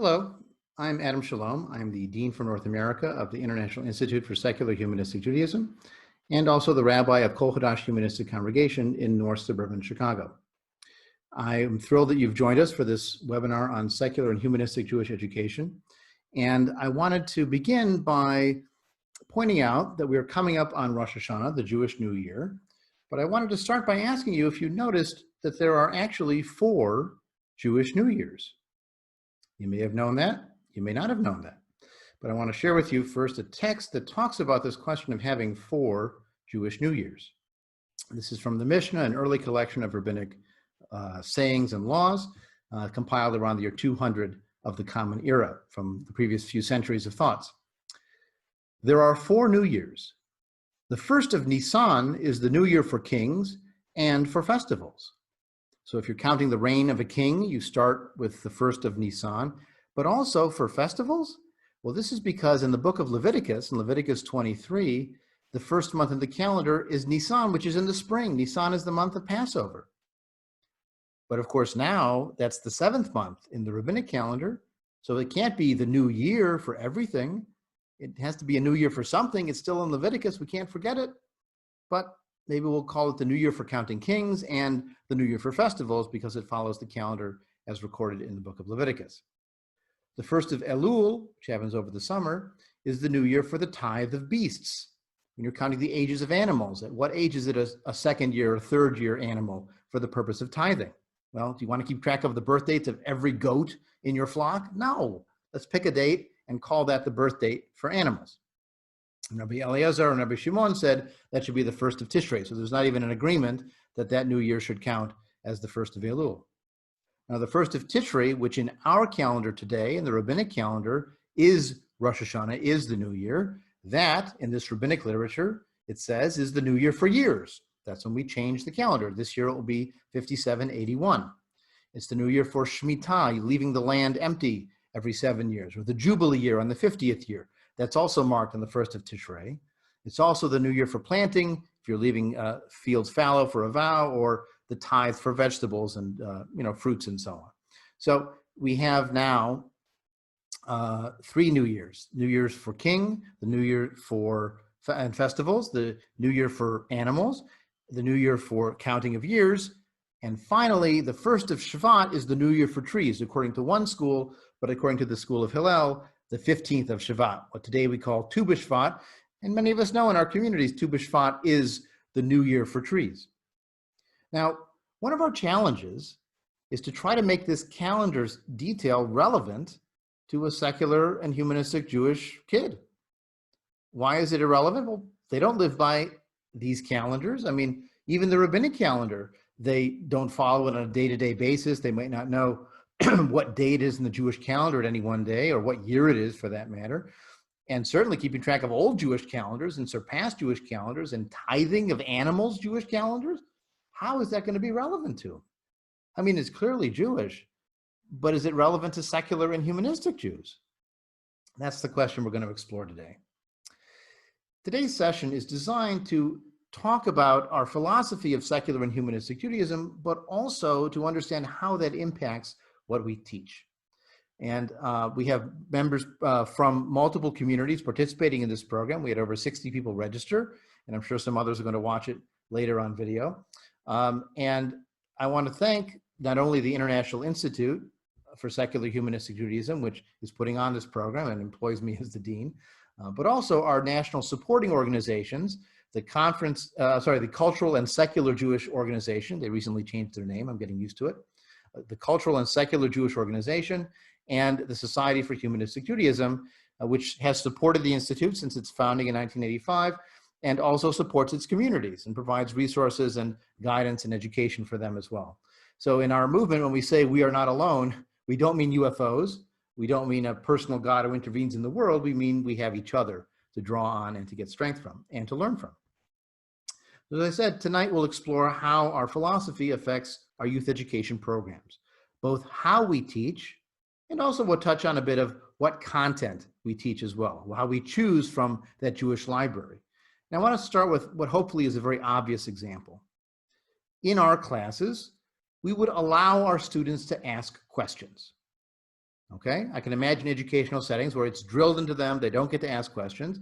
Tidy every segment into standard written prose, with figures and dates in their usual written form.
Hello, I'm Adam Shalom. I'm the Dean for North America of the International Institute for Secular Humanistic Judaism, and also the Rabbi of Kol Hadash Humanistic Congregation in North Suburban Chicago. I am thrilled that you've joined us for this webinar on secular and humanistic Jewish education. And I wanted to begin by pointing out that we're coming up on Rosh Hashanah, the Jewish New Year. But I wanted to start by asking you if you noticed that there are actually 4 Jewish New Years. You may have known that, you may not have known that. But I want to share with you first a text that talks about this question of having 4 Jewish New Years. This is from the Mishnah, an early collection of rabbinic sayings and laws, compiled around the year 200 of the Common Era from the previous few centuries of thoughts. There are 4 New Years. The first of Nisan is the New Year for kings and for festivals. So if you're counting the reign of a king, you start with the first of Nisan, but also for festivals? Well, this is because in the book of Leviticus, in Leviticus 23, the first month of the calendar is Nisan, which is in the spring. Nisan is the month of Passover. But of course now, that's the 7th month in the rabbinic calendar, so it can't be the new year for everything. It has to be a new year for something. It's still in Leviticus, we can't forget it, but maybe we'll call it the New Year for counting kings and the New Year for festivals because it follows the calendar as recorded in the book of Leviticus. The first of Elul, which happens over the summer, is the New Year for the tithe of beasts. When you're counting the ages of animals, at what age is it a second year or third year animal for the purpose of tithing? Well, do you want to keep track of the birth dates of every goat in your flock? No. Let's pick a date and call that the birth date for animals. Rabbi Eliezer and Rabbi Shimon said that should be the first of Tishrei. So there's not even an agreement that that new year should count as the first of Elul. Now, the first of Tishrei, which in our calendar today, in the rabbinic calendar, is Rosh Hashanah, is the new year. That, in this rabbinic literature, it says, is the new year for years. That's when we change the calendar. This year it will be 5781. It's the new year for Shemitah, leaving the land empty every 7 years, or the Jubilee year on the 50th year. That's also marked on the first of Tishrei. It's also the new year for planting, if you're leaving fields fallow for a vow, or the tithe for vegetables and fruits and so on. So we have now 3 New Years. New Year's for king, the New Year for and festivals, the New Year for animals, the New Year for counting of years, and finally, the first of Shvat is the New Year for trees, according to one school, but according to the school of Hillel, the 15th of Shvat, what today we call Tu B'Shvat, and many of us know in our communities, Tu B'Shvat is the New Year for trees. Now, one of our challenges is to try to make this calendar's detail relevant to a secular and humanistic Jewish kid. Why is it irrelevant? Well, they don't live by these calendars. I mean, even the rabbinic calendar, they don't follow it on a day-to-day basis. They might not know what day it is in the Jewish calendar at any one day, or what year it is for that matter. And certainly keeping track of old Jewish calendars and surpassed Jewish calendars and tithing of animals Jewish calendars, how is that going to be relevant to them? I mean, it's clearly Jewish, but is it relevant to secular and humanistic Jews? That's the question we're going to explore today. Today's session is designed to talk about our philosophy of secular and humanistic Judaism, but also to understand how that impacts what we teach. And we have members from multiple communities participating in this program. We had over 60 people register, and I'm sure some others are going to watch it later on video. And I want to thank not only the International Institute for Secular Humanistic Judaism, which is putting on this program and employs me as the dean, but also our national supporting organizations, the Cultural and Secular Jewish Organization. They recently changed their name. I'm getting used to it. The Cultural and Secular Jewish Organization, and the Society for Humanistic Judaism, which has supported the Institute since its founding in 1985, and also supports its communities and provides resources and guidance and education for them as well. So in our movement, when we say we are not alone, we don't mean UFOs. We don't mean a personal God who intervenes in the world. We mean we have each other to draw on and to get strength from and to learn from. As I said, tonight we'll explore how our philosophy affects our youth education programs, both how we teach, and also we'll touch on a bit of what content we teach as well, how we choose from that Jewish library. Now I want to start with what hopefully is a very obvious example. In our classes, we would allow our students to ask questions. Okay, I can imagine educational settings where it's drilled into them, they don't get to ask questions.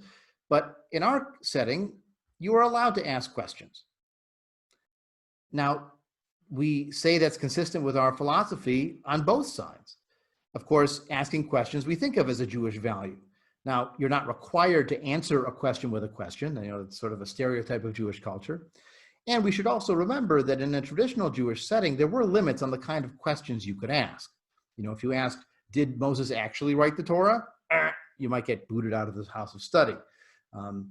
But in our setting, you are allowed to ask questions. Now, we say that's consistent with our philosophy on both sides. Of course, asking questions we think of as a Jewish value. Now, you're not required to answer a question with a question. You know, it's sort of a stereotype of Jewish culture. And we should also remember that in a traditional Jewish setting, there were limits on the kind of questions you could ask. You know, if you asked, did Moses actually write the Torah? You might get booted out of the house of study.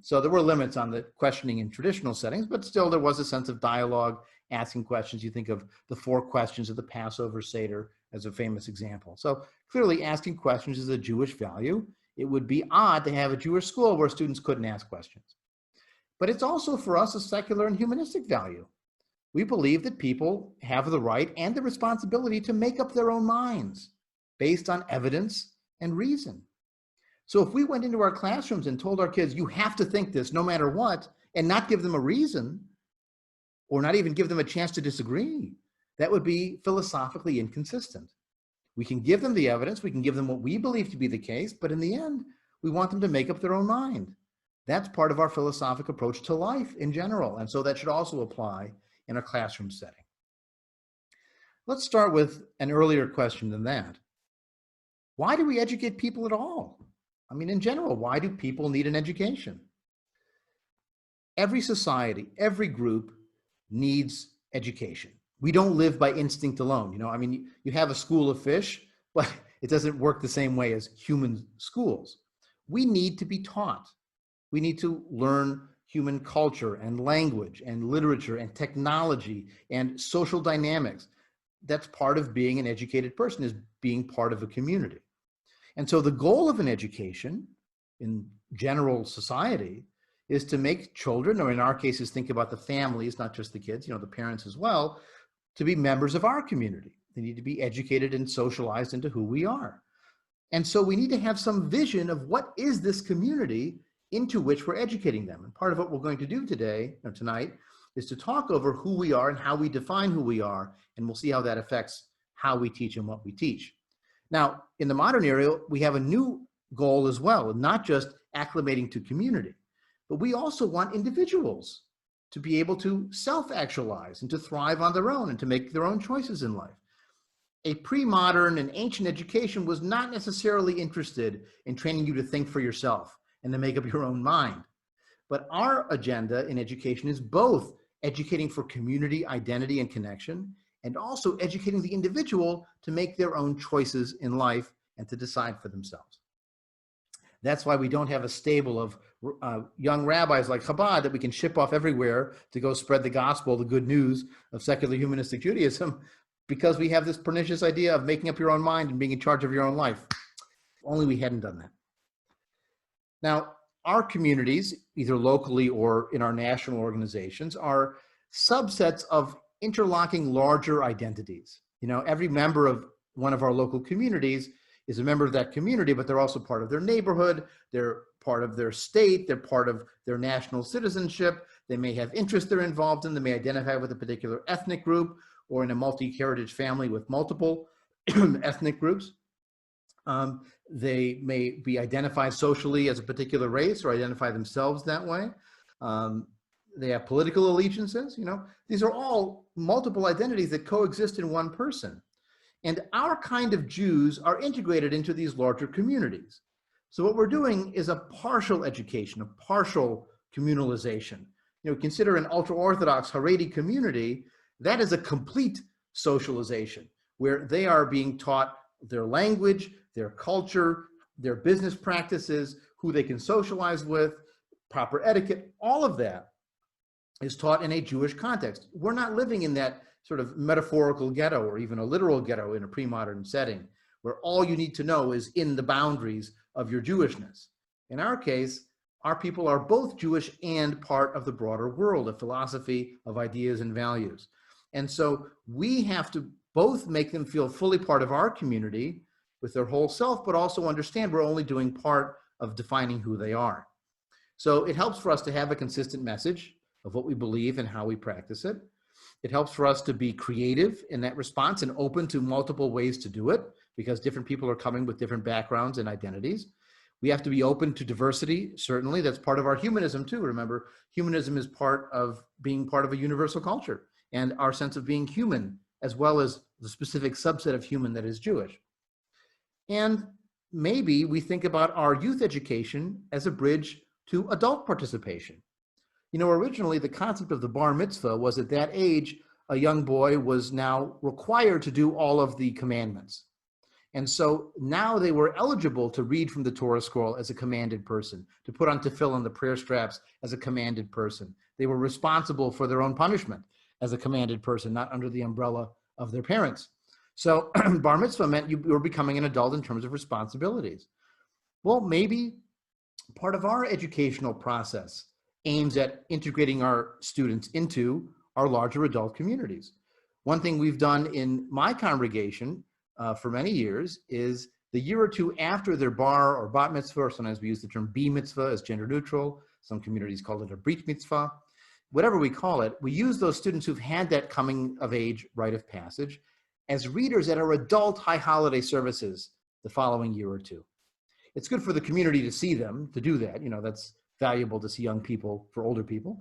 So there were limits on the questioning in traditional settings, but still there was a sense of dialogue, asking questions. You think of the 4 questions of the Passover Seder as a famous example. So clearly asking questions is a Jewish value. It would be odd to have a Jewish school where students couldn't ask questions. But it's also for us a secular and humanistic value. We believe that people have the right and the responsibility to make up their own minds based on evidence and reason. So if we went into our classrooms and told our kids, you have to think this no matter what, and not give them a reason, or not even give them a chance to disagree, that would be philosophically inconsistent. We can give them the evidence, we can give them what we believe to be the case, but in the end, we want them to make up their own mind. That's part of our philosophic approach to life in general, and so that should also apply in a classroom setting. Let's start with an earlier question than that. Why do we educate people at all? I mean, in general, why do people need an education? Every society, every group needs education. We don't live by instinct alone. You know, I mean, you have a school of fish, but it doesn't work the same way as human schools. We need to be taught. We need to learn human culture and language and literature and technology and social dynamics. That's part of being an educated person, is being part of a community. And so the goal of an education in general society is to make children, or in our cases, think about the families, not just the kids, you know, the parents as well, to be members of our community. They need to be educated and socialized into who we are. And so we need to have some vision of what is this community into which we're educating them. And part of what we're going to do today, or tonight, is to talk over who we are and how we define who we are, and we'll see how that affects how we teach and what we teach. Now, in the modern era, we have a new goal as well, not just acclimating to community, but we also want individuals to be able to self-actualize and to thrive on their own and to make their own choices in life. A pre-modern and ancient education was not necessarily interested in training you to think for yourself and to make up your own mind. But our agenda in education is both educating for community, identity, and connection, and also educating the individual to make their own choices in life and to decide for themselves. That's why we don't have a stable of young rabbis like Chabad that we can ship off everywhere to go spread the gospel, the good news of secular humanistic Judaism, because we have this pernicious idea of making up your own mind and being in charge of your own life. If only we hadn't done that. Now, our communities, either locally or in our national organizations, are subsets of interlocking larger identities. You know, every member of one of our local communities is a member of that community, but they're also part of their neighborhood, they're part of their state, they're part of their national citizenship, they may have interests they're involved in, they may identify with a particular ethnic group, or in a multi-heritage family with multiple ethnic groups. They may be identified socially as a particular race or identify themselves that way. They have political allegiances, you know. These are all multiple identities that coexist in one person. And our kind of Jews are integrated into these larger communities. So what we're doing is a partial education, a partial communalization. You know, consider an ultra-Orthodox Haredi community, that is a complete socialization where they are being taught their language, their culture, their business practices, who they can socialize with, proper etiquette, all of that is taught in a Jewish context. We're not living in that sort of metaphorical ghetto or even a literal ghetto in a pre-modern setting where all you need to know is in the boundaries of your Jewishness. In our case, our people are both Jewish and part of the broader world of philosophy, of ideas and values. And so we have to both make them feel fully part of our community with their whole self, but also understand we're only doing part of defining who they are. So it helps for us to have a consistent message of what we believe and how we practice it. It helps for us to be creative in that response and open to multiple ways to do it, because different people are coming with different backgrounds and identities. We have to be open to diversity. Certainly, that's part of our humanism too. Remember, humanism is part of being part of a universal culture and our sense of being human, as well as the specific subset of human that is Jewish. And maybe we think about our youth education as a bridge to adult participation. You know, originally the concept of the bar mitzvah was at that age, a young boy was now required to do all of the commandments. And so now they were eligible to read from the Torah scroll as a commanded person, to put on tefillin, the prayer straps, as a commanded person. They were responsible for their own punishment as a commanded person, not under the umbrella of their parents. So bar mitzvah meant you were becoming an adult in terms of responsibilities. Well, maybe part of our educational process aims at integrating our students into our larger adult communities. One thing we've done in my congregation for many years is the year or two after their bar or bat mitzvah, or sometimes we use the term b mitzvah as gender neutral. Some communities call it a brit mitzvah. Whatever we call it, we use those students who've had that coming of age rite of passage as readers at our adult high holiday services the following year or two. It's good for the community to see them, to do that. You know, that's valuable to see young people for older people.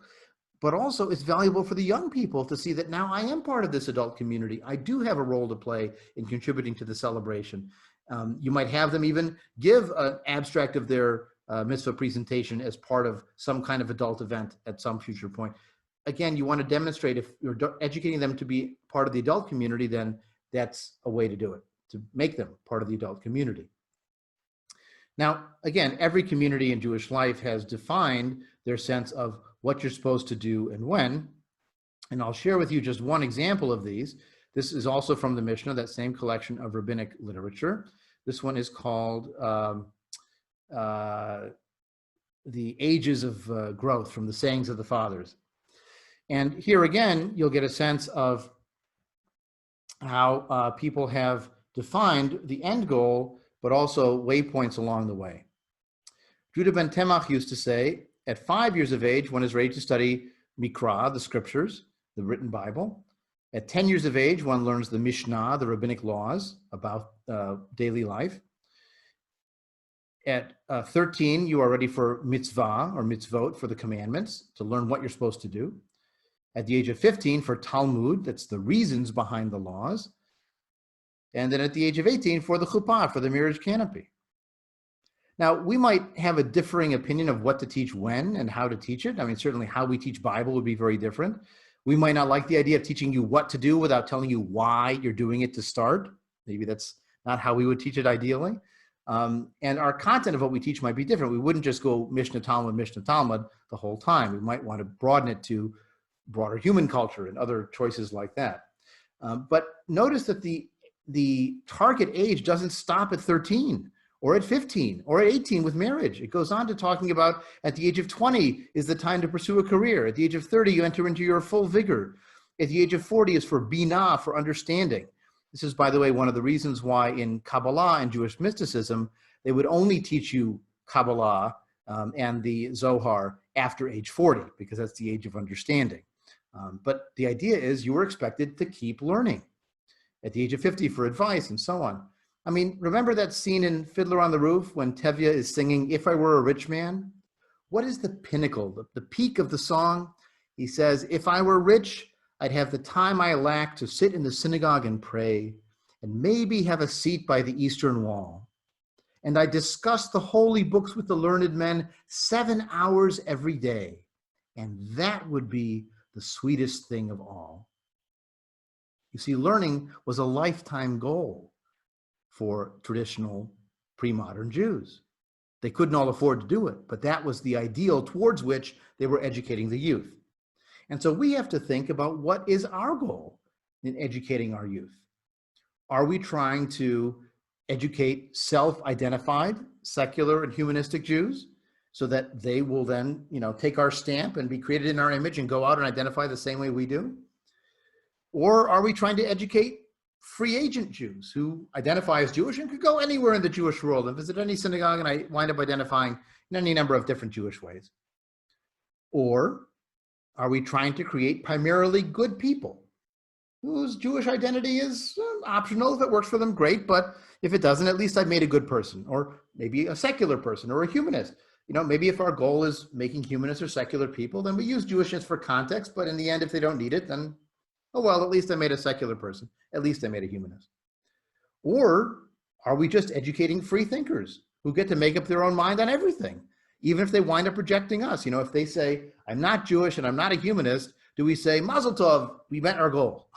But also it's valuable for the young people to see that now I am part of this adult community. I do have a role to play in contributing to the celebration. You might have them even give an abstract of their mitzvah presentation as part of some kind of adult event at some future point. Again, you want to demonstrate if you're educating them to be part of the adult community, then that's a way to do it, to make them part of the adult community. Now, again, every community in Jewish life has defined their sense of what you're supposed to do and when. And I'll share with you just one example of these. This is also from the Mishnah, that same collection of rabbinic literature. This one is called The Ages of Growth, from the Sayings of the Fathers. And here again, you'll get a sense of how people have defined the end goal, but also waypoints along the way. Judah ben Temach used to say, at 5 years of age, one is ready to study Mikra, the scriptures, the written Bible. At 10 years of age, one learns the Mishnah, the rabbinic laws about daily life. At 13, you are ready for mitzvah or mitzvot, for the commandments, to learn what you're supposed to do. At the age of 15, for Talmud, that's the reasons behind the laws. And then at the age of 18, for the chuppah, for the marriage canopy. Now, we might have a differing opinion of what to teach when and how to teach it. I mean, certainly how we teach Bible would be very different. We might not like the idea of teaching you what to do without telling you why you're doing it to start. Maybe that's not how we would teach it ideally. And our content of what we teach might be different. We wouldn't just go Mishnah Talmud the whole time. We might want to broaden it to broader human culture and other choices like that. But notice that the target age doesn't stop at 13 or at 15 or at 18 with marriage. It goes on to talking about at the age of 20 is the time to pursue a career. At the age of 30, you enter into your full vigor. At the age of 40 is for binah, for understanding. This is, by the way, one of the reasons why in Kabbalah and Jewish mysticism, they would only teach you Kabbalah and the Zohar after age 40, because that's the age of understanding. But the idea is you were expected to keep learning at the age of 50 for advice and so on. I mean, remember that scene in Fiddler on the Roof when Tevye is singing, "If I Were a Rich Man"? What is the pinnacle, the peak of the song? He says, "If I were rich, I'd have the time I lack to sit in the synagogue and pray, and maybe have a seat by the eastern wall. And I discuss the holy books with the learned men 7 hours every day, and that would be the sweetest thing of all." You see, learning was a lifetime goal for traditional pre-modern Jews. They couldn't all afford to do it, but that was the ideal towards which they were educating the youth. And so we have to think about what is our goal in educating our youth. Are we trying to educate self-identified secular and humanistic Jews so that they will then, take our stamp and be created in our image and go out and identify the same way we do? Or are we trying to educate free agent Jews who identify as Jewish and could go anywhere in the Jewish world and visit any synagogue and I wind up identifying in any number of different Jewish ways? Or are we trying to create primarily good people whose Jewish identity is optional. If it works for them, great. But if it doesn't, at least I've made a good person, or maybe a secular person or a humanist. Maybe if our goal is making humanists or secular people, then we use Jewishness for context. But in the end, if they don't need it, then, oh, well, at least I made a secular person. At least I made a humanist. Or are we just educating free thinkers who get to make up their own mind on everything, even if they wind up rejecting us? If they say, I'm not Jewish and I'm not a humanist, do we say, Mazel Tov, we met our goal?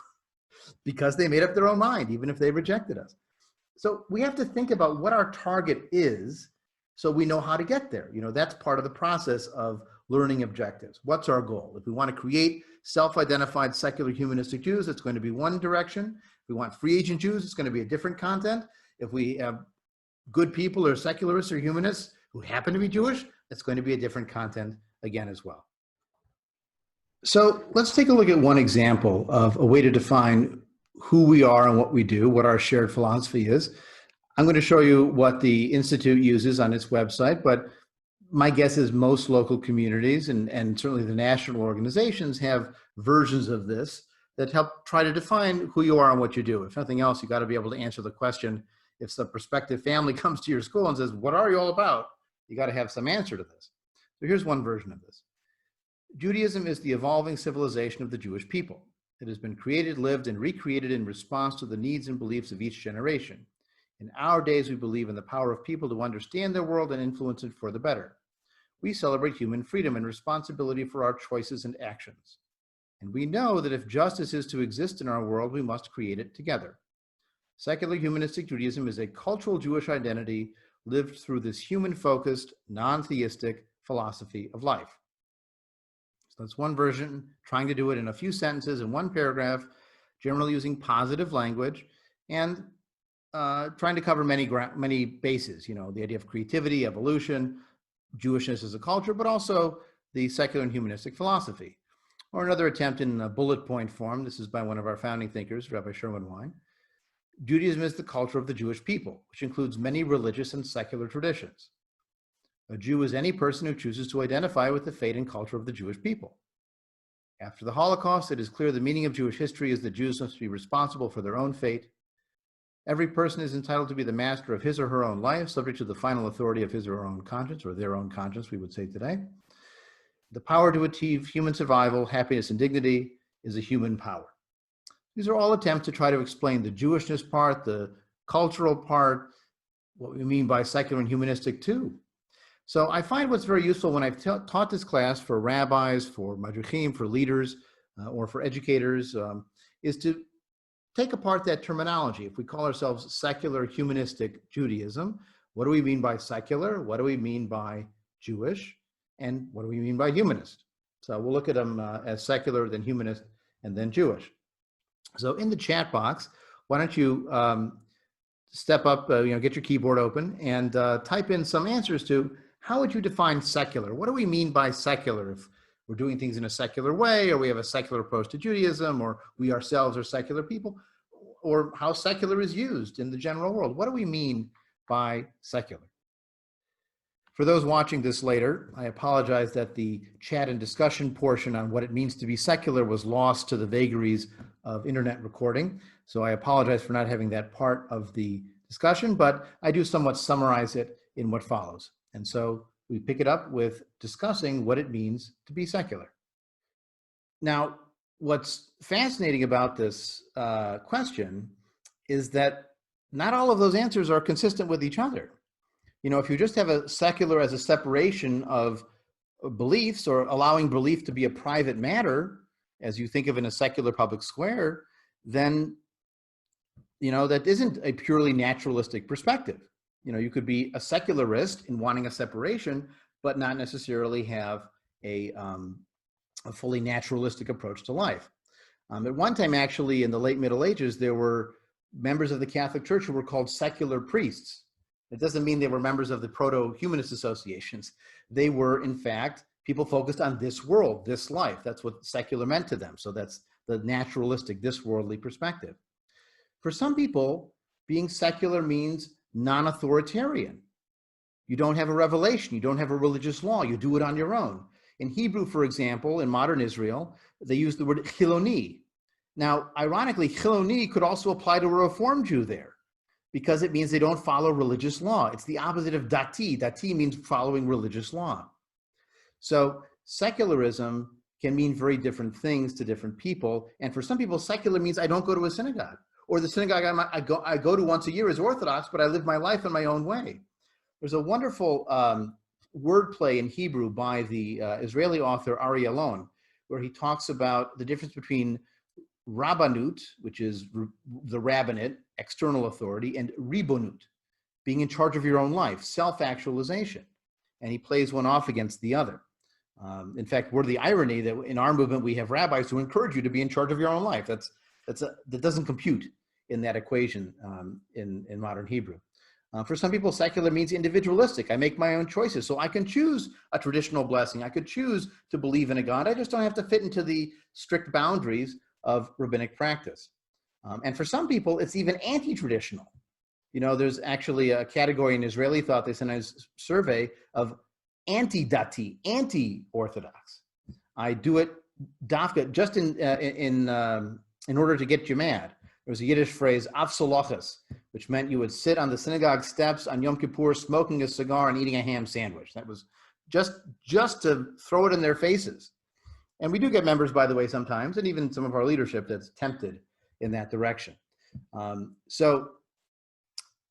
Because they made up their own mind, even if they rejected us. So we have to think about what our target is so we know how to get there. That's part of the process of learning objectives. What's our goal? If we want to create self-identified secular humanistic Jews, it's going to be one direction. If we want free agent Jews, it's going to be a different content. If we have good people or secularists or humanists who happen to be Jewish, it's going to be a different content again as well. So let's take a look at one example of a way to define who we are and what we do, what our shared philosophy is. I'm going to show you what the Institute uses on its website, but my guess is most local communities and certainly the national organizations have versions of this that help try to define who you are and what you do. If nothing else, you got to be able to answer the question. If the prospective family comes to your school and says, what are you all about? You got to have some answer to this. So here's one version of this. Judaism is the evolving civilization of the Jewish people. It has been created, lived, and recreated in response to the needs and beliefs of each generation. In our days, we believe in the power of people to understand their world and influence it for the better. We celebrate human freedom and responsibility for our choices and actions. And we know that if justice is to exist in our world, we must create it together. Secular Humanistic Judaism is a cultural Jewish identity lived through this human-focused, non-theistic philosophy of life. So that's one version, trying to do it in a few sentences in one paragraph, generally using positive language, and trying to cover many bases, the idea of creativity, evolution, Jewishness as a culture, but also the secular and humanistic philosophy. Or another attempt in a bullet point form, this is by one of our founding thinkers, Rabbi Sherwin Wein. Judaism is the culture of the Jewish people, which includes many religious and secular traditions. A Jew is any person who chooses to identify with the fate and culture of the Jewish people. After the Holocaust, it is clear the meaning of Jewish history is that Jews must be responsible for their own fate. Every person is entitled to be the master of his or her own life, subject to the final authority of his or her own conscience, or their own conscience, we would say today. The power to achieve human survival, happiness, and dignity is a human power. These are all attempts to try to explain the Jewishness part, the cultural part, what we mean by secular and humanistic too. So I find what's very useful when I've taught this class for rabbis, for madrichim, for leaders, or for educators, is to take apart that terminology. If we call ourselves secular humanistic Judaism, what do we mean by secular? What do we mean by Jewish? And what do we mean by humanist? So we'll look at them as secular, then humanist, and then Jewish. So in the chat box, why don't you step up, get your keyboard open and type in some answers to how would you define secular? What do we mean by secular? If we're doing things in a secular way, or we have a secular approach to Judaism, or we ourselves are secular people, or how secular is used in the general world. What do we mean by secular? For those watching this later, I apologize that the chat and discussion portion on what it means to be secular was lost to the vagaries of internet recording. So I apologize for not having that part of the discussion, but I do somewhat summarize it in what follows. And so we pick it up with discussing what it means to be secular. Now, what's fascinating about this question is that not all of those answers are consistent with each other. If you just have a secular as a separation of beliefs, or allowing belief to be a private matter, as you think of in a secular public square, then, that isn't a purely naturalistic perspective. You could be a secularist in wanting a separation, but not necessarily have a fully naturalistic approach to life. At one time, actually, in the late Middle Ages, there were members of the Catholic Church who were called secular priests. It doesn't mean they were members of the proto-humanist associations. They were, in fact, people focused on this world, this life. That's what secular meant to them. So that's the naturalistic, this worldly perspective. For some people, being secular means non-authoritarian. You don't have a revelation. You don't have a religious law. You do it on your own. In Hebrew, for example, in modern Israel, they use the word chiloni. Now, ironically, Chiloni could also apply to a Reform Jew there, because it means they don't follow religious law. It's the opposite of dati. Dati means following religious law. So secularism can mean very different things to different people. And for some people, secular means I don't go to a synagogue, or the synagogue I go to once a year is Orthodox, but I live my life in my own way. There's a wonderful wordplay in Hebrew by the Israeli author Ari Alon, where he talks about the difference between rabbanut, which is the rabbinate, external authority, and ribonut, being in charge of your own life, self-actualization. And he plays one off against the other. In fact, we're the irony that in our movement, we have rabbis who encourage you to be in charge of your own life. That doesn't compute in that equation in modern Hebrew. For some people, secular means individualistic. I make my own choices, so I can choose a traditional blessing. I could choose to believe in a God. I just don't have to fit into the strict boundaries of rabbinic practice. And for some people, it's even anti-traditional. You know, there's actually a category in Israeli thought, they sent a survey of anti-dati, anti-orthodox. I do it dafka just in order to get you mad. There was a Yiddish phrase, afsolochas, which meant you would sit on the synagogue steps on Yom Kippur smoking a cigar and eating a ham sandwich. That was just to throw it in their faces. And we do get members, by the way, sometimes, and even some of our leadership that's tempted in that direction. So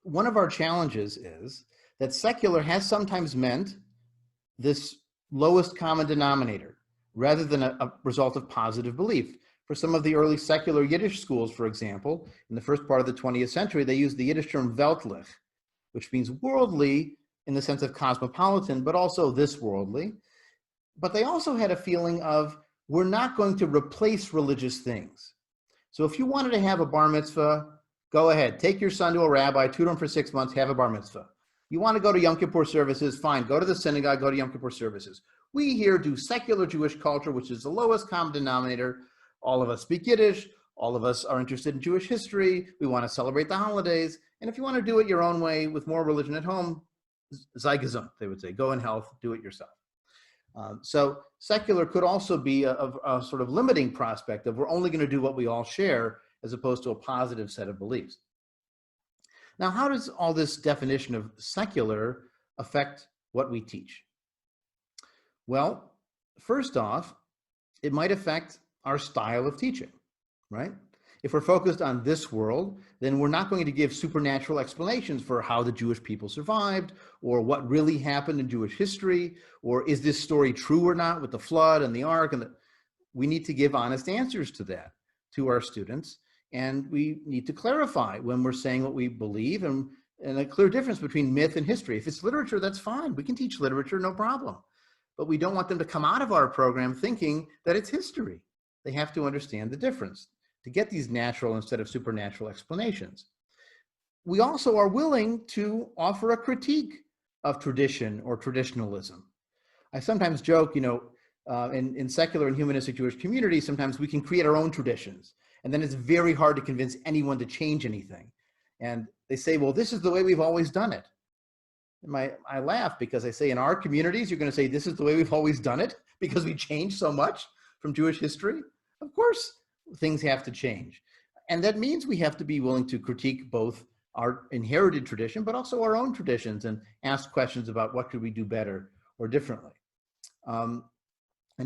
one of our challenges is that secular has sometimes meant this lowest common denominator rather than a result of positive belief. For some of the early secular Yiddish schools, for example, in the first part of the 20th century, they used the Yiddish term weltlich, which means worldly in the sense of cosmopolitan, but also this worldly. But they also had a feeling of, we're not going to replace religious things. So if you wanted to have a bar mitzvah, go ahead, take your son to a rabbi, tutor him for 6 months, have a bar mitzvah. You want to go to Yom Kippur services, fine, go to the synagogue, go to Yom Kippur services. We here do secular Jewish culture, which is the lowest common denominator. All of us speak Yiddish, all of us are interested in Jewish history, we want to celebrate the holidays, and if you want to do it your own way with more religion at home, sei gesund, they would say, go in health, do it yourself. So secular could also be a sort of limiting prospect of we're only going to do what we all share as opposed to a positive set of beliefs. Now, how does all this definition of secular affect what we teach? Well, first off, it might affect our style of teaching, right? If we're focused on this world, then we're not going to give supernatural explanations for how the Jewish people survived, or what really happened in Jewish history, or is this story true or not with the flood and the ark. We need to give honest answers to that to our students, and we need to clarify when we're saying what we believe, and a clear difference between myth and history. If it's literature, that's fine. We can teach literature, no problem. But we don't want them to come out of our program thinking that it's history. They have to understand the difference to get these natural instead of supernatural explanations. We also are willing to offer a critique of tradition or traditionalism. I sometimes joke, you know, in secular and humanistic Jewish communities, sometimes we can create our own traditions, and then it's very hard to convince anyone to change anything. And they say, well, this is the way we've always done it. And I laugh because I say in our communities, you're going to say this is the way we've always done it because we changed so much from Jewish history. Of course, things have to change. And that means we have to be willing to critique both our inherited tradition, but also our own traditions, and ask questions about what could we do better or differently. And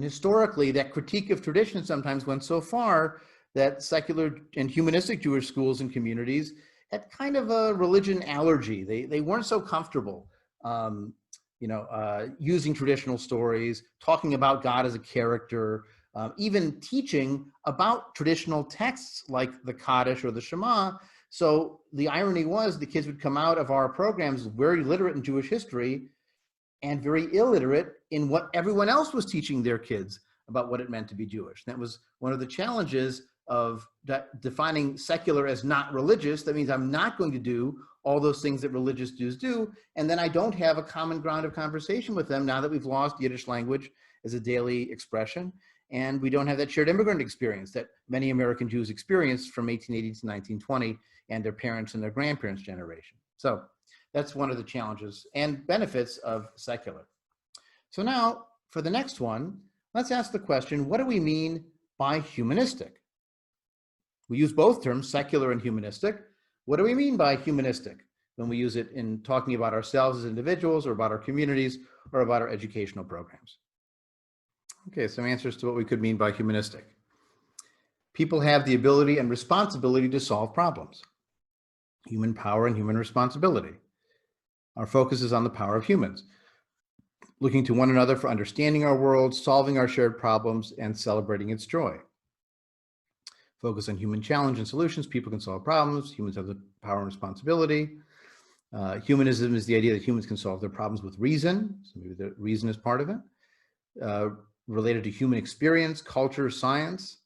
historically, that critique of tradition sometimes went so far that secular and humanistic Jewish schools and communities had kind of a religion allergy. They weren't so comfortable using traditional stories, talking about God as a character, even teaching about traditional texts like the Kaddish or the Shema. So the irony was the kids would come out of our programs very literate in Jewish history and very illiterate in what everyone else was teaching their kids about what it meant to be Jewish. That was one of the challenges of defining secular as not religious. That means I'm not going to do all those things that religious Jews do, and then I don't have a common ground of conversation with them now that we've lost Yiddish language as a daily expression, and we don't have that shared immigrant experience that many American Jews experienced from 1880 to 1920 and their parents and their grandparents' generation. So that's one of the challenges and benefits of secular. So now, for the next one, let's ask the question, what do we mean by humanistic? We use both terms, secular and humanistic. What do we mean by humanistic when we use it in talking about ourselves as individuals, or about our communities, or about our educational programs? Okay, some answers to what we could mean by humanistic. People have the ability and responsibility to solve problems. Human power and human responsibility. Our focus is on the power of humans, looking to one another for understanding our world, solving our shared problems, and celebrating its joy. Focus on human challenge and solutions. People can solve problems. Humans have the power and responsibility. Humanism is the idea that humans can solve their problems with reason. So maybe the reason is part of it. Related to human experience, culture, science.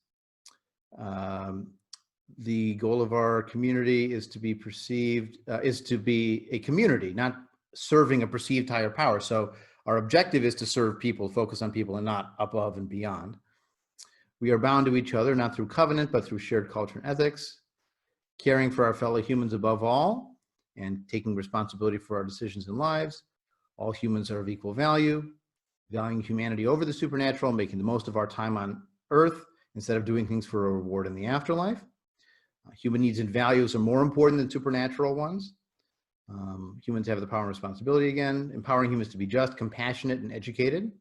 The goal of our community is to be perceived, is to be a community, not serving a perceived higher power. So our objective is to serve people, focus on people, and not above and beyond. We are bound to each other, not through covenant, but through shared culture and ethics. Caring for our fellow humans above all, and taking responsibility for our decisions and lives. All humans are of equal value. Valuing humanity over the supernatural, making the most of our time on earth instead of doing things for a reward in the afterlife. Human needs and values are more important than supernatural ones. Humans have the power and responsibility again. Empowering humans to be just, compassionate, and educated.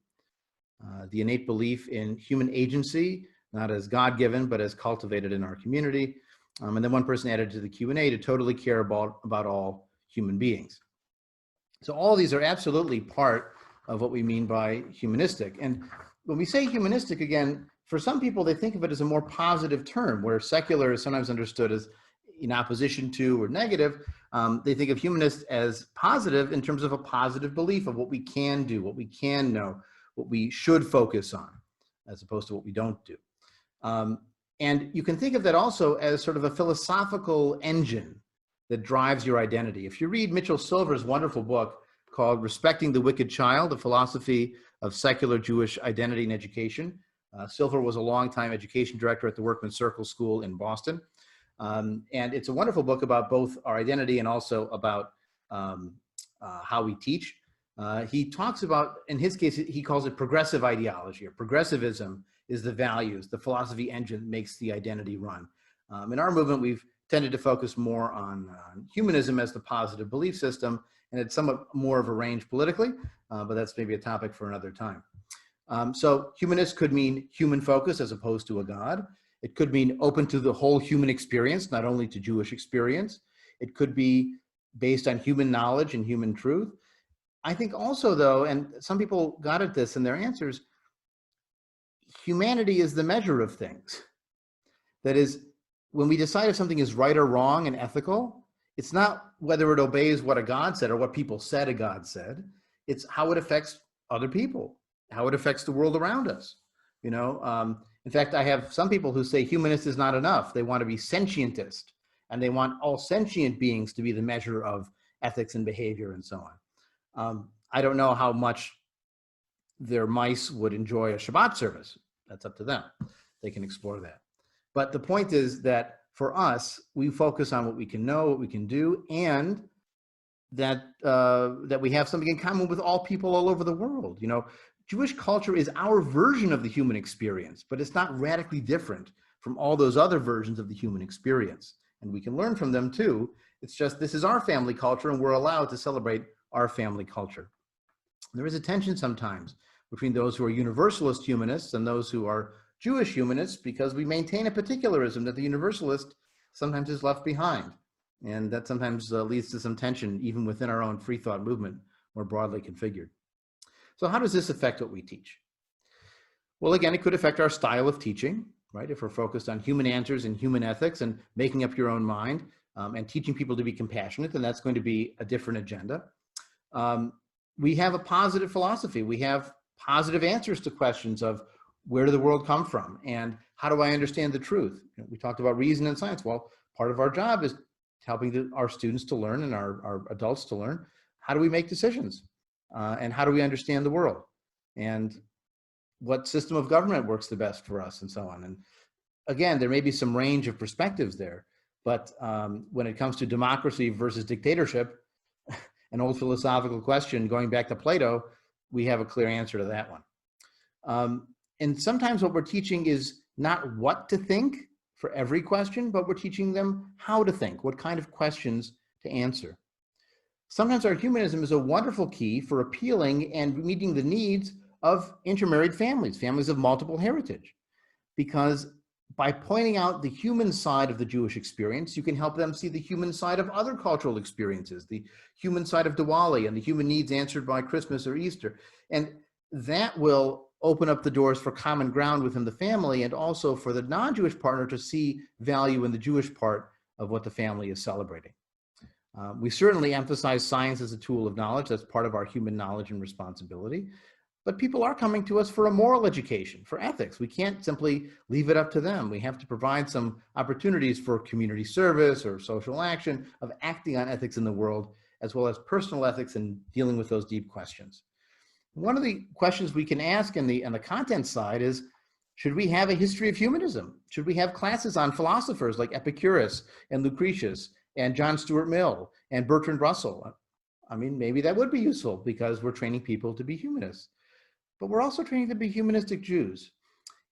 The innate belief in human agency, not as God-given, but as cultivated in our community. And then one person added to the Q&A to totally care about all human beings. So all these are absolutely part of what we mean by humanistic. And when we say humanistic, again, for some people, they think of it as a more positive term, where secular is sometimes understood as in opposition to or negative. They think of humanist as positive in terms of a positive belief of what we can do, what we can know, what we should focus on, as opposed to what we don't do. And you can think of that also as sort of a philosophical engine that drives your identity. If you read Mitchell Silver's wonderful book called Respecting the Wicked Child, A Philosophy of Secular Jewish Identity and Education. Silver was a longtime education director at the Workman Circle School in Boston. And it's a wonderful book about both our identity and also about how we teach. He talks about, in his case, he calls it progressive ideology, or progressivism is the values, the philosophy engine that makes the identity run. In our movement, we've tended to focus more on humanism as the positive belief system, and it's somewhat more of a range politically, but that's maybe a topic for another time. So humanist could mean human focus as opposed to a God. It could mean open to the whole human experience, not only to Jewish experience. It could be based on human knowledge and human truth. I think also, though, and some people got at this in their answers, humanity is the measure of things. That is, when we decide if something is right or wrong and ethical, it's not whether it obeys what a God said or what people said a God said. It's how it affects other people, how it affects the world around us. You know, in fact, I have some people who say humanist is not enough. They want to be sentientist, and they want all sentient beings to be the measure of ethics and behavior and so on. I don't know how much their mice would enjoy a Shabbat service. That's up to them. They can explore that. But the point is that for us, we focus on what we can know, what we can do, and that that we have something in common with all people all over the world. You know, Jewish culture is our version of the human experience, but it's not radically different from all those other versions of the human experience. And we can learn from them too. It's just, this is our family culture, and we're allowed to celebrate our family culture. There is a tension sometimes between those who are universalist humanists and those who are Jewish humanists, because we maintain a particularism that the universalist sometimes is left behind. And that sometimes leads to some tension even within our own free thought movement, more broadly configured. So how does this affect what we teach? Well, again, it could affect our style of teaching, right? If we're focused on human answers and human ethics and making up your own mind and teaching people to be compassionate, then that's going to be a different agenda. We have a positive philosophy. We have positive answers to questions of where did the world come from and how do I understand the truth? You know, we talked about reason and science. Well, part of our job is helping our students to learn and our adults to learn, how do we make decisions? And how do we understand the world? And what system of government works the best for us and so on. And again, there may be some range of perspectives there, but when it comes to democracy versus dictatorship, an old philosophical question going back to Plato, we have a clear answer to that one. And sometimes what we're teaching is not what to think, for every question, but we're teaching them how to think, what kind of questions to answer. Sometimes our humanism is a wonderful key for appealing and meeting the needs of intermarried families, families of multiple heritage, because by pointing out the human side of the Jewish experience, you can help them see the human side of other cultural experiences, the human side of Diwali and the human needs answered by Christmas or Easter. And that will open up the doors for common ground within the family, and also for the non-Jewish partner to see value in the Jewish part of what the family is celebrating. We certainly emphasize science as a tool of knowledge. That's part of our human knowledge and responsibility. But people are coming to us for a moral education, for ethics. We can't simply leave it up to them. We have to provide some opportunities for community service or social action of acting on ethics in the world, as well as personal ethics and dealing with those deep questions. One of the questions we can ask on the content side is, should we have a history of humanism? Should we have classes on philosophers like Epicurus and Lucretius and John Stuart Mill and Bertrand Russell? I mean, maybe that would be useful because we're training people to be humanists. But we're also training to be humanistic Jews.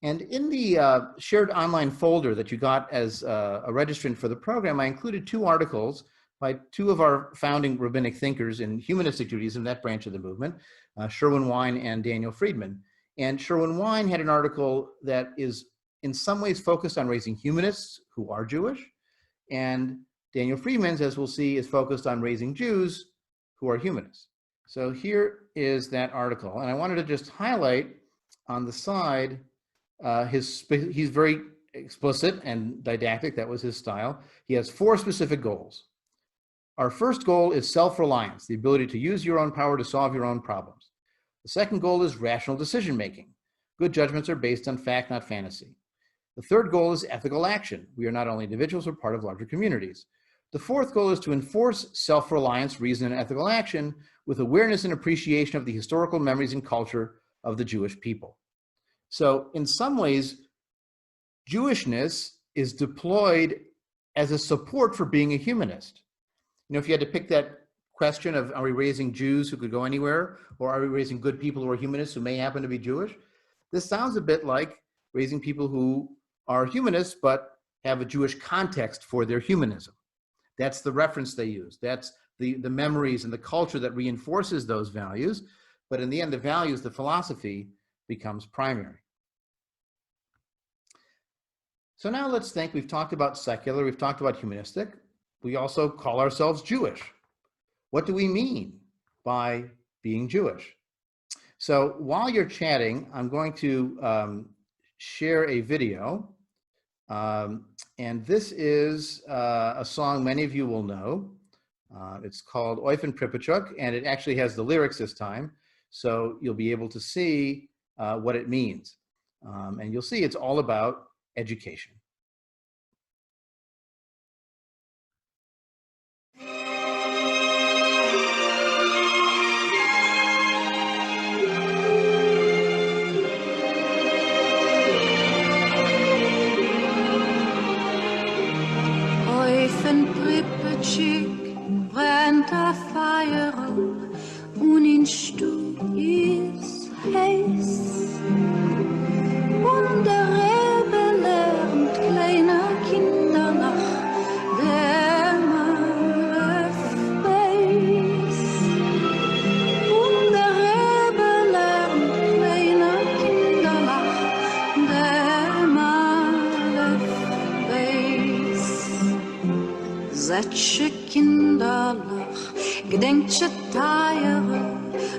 And in the shared online folder that you got as a registrant for the program, I included 2 articles by 2 of our founding rabbinic thinkers in humanistic Judaism, that branch of the movement, Sherwin Wine and Daniel Friedman. And Sherwin Wine had an article that is in some ways focused on raising humanists who are Jewish. And Daniel Friedman's, as we'll see, is focused on raising Jews who are humanists. So here is that article, and I wanted to just highlight on the side, he's very explicit and didactic, that was his style. He has 4 specific goals. Our first goal is self-reliance, the ability to use your own power to solve your own problems. The second goal is rational decision-making. Good judgments are based on fact, not fantasy. The third goal is ethical action. We are not only individuals, we're part of larger communities. The fourth goal is to enforce self-reliance, reason, and ethical action with awareness and appreciation of the historical memories and culture of the Jewish people. So in some ways, Jewishness is deployed as a support for being a humanist. You know, if you had to pick that question of, are we raising Jews who could go anywhere, or are we raising good people who are humanists who may happen to be Jewish? This sounds a bit like raising people who are humanists but have a Jewish context for their humanism. That's the reference they use. That's the memories and the culture that reinforces those values. But in the end, the values, the philosophy becomes primary. So now let's think, we've talked about secular, we've talked about humanistic. We also call ourselves Jewish. What do we mean by being Jewish? So while you're chatting, I'm going to share a video. And this is a song many of you will know. It's called Oifen Pripachuk, and it actually has the lyrics this time. So you'll be able to see what it means. And you'll see it's all about education. Brennt a Feuer und in Stub ist heiß. Und der Rebbe lernt kleiner Kinder nach dem Aleph Beis. Und der Rebbe lernt kleiner Kinder nach dem Aleph Beis. Sätsche Kinderlach, gedenktje Teiere,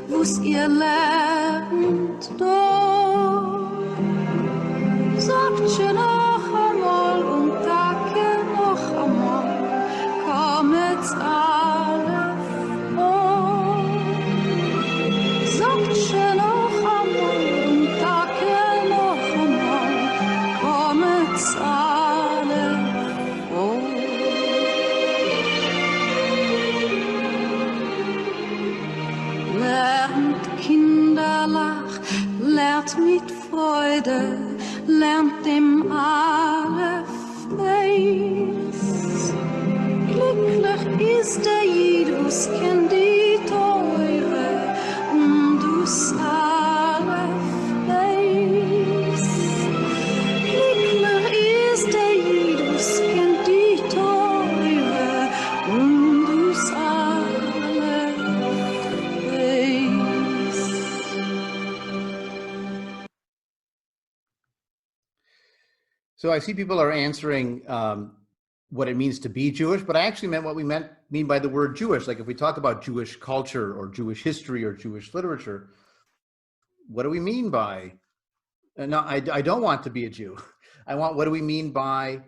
wo's ihr lernt dort. Sagtje noch einmal und Tage noch einmal, kommet's Aleph vor. Sagtje noch einmal und Tage noch einmal, kommet's Aleph vor. Lernt Kinderlach, lernt mit Freude, lernt dem Aleph Beis. Glücklich ist der Jid, wo's kennt die Teure und du's Aleph Beis. Glücklich ist der Jid, So I see people are answering what it means to be Jewish, but I actually meant what we mean by the word Jewish. Like if we talk about Jewish culture or Jewish history or Jewish literature, what do we mean by? No, I don't want to be a Jew. What do we mean by,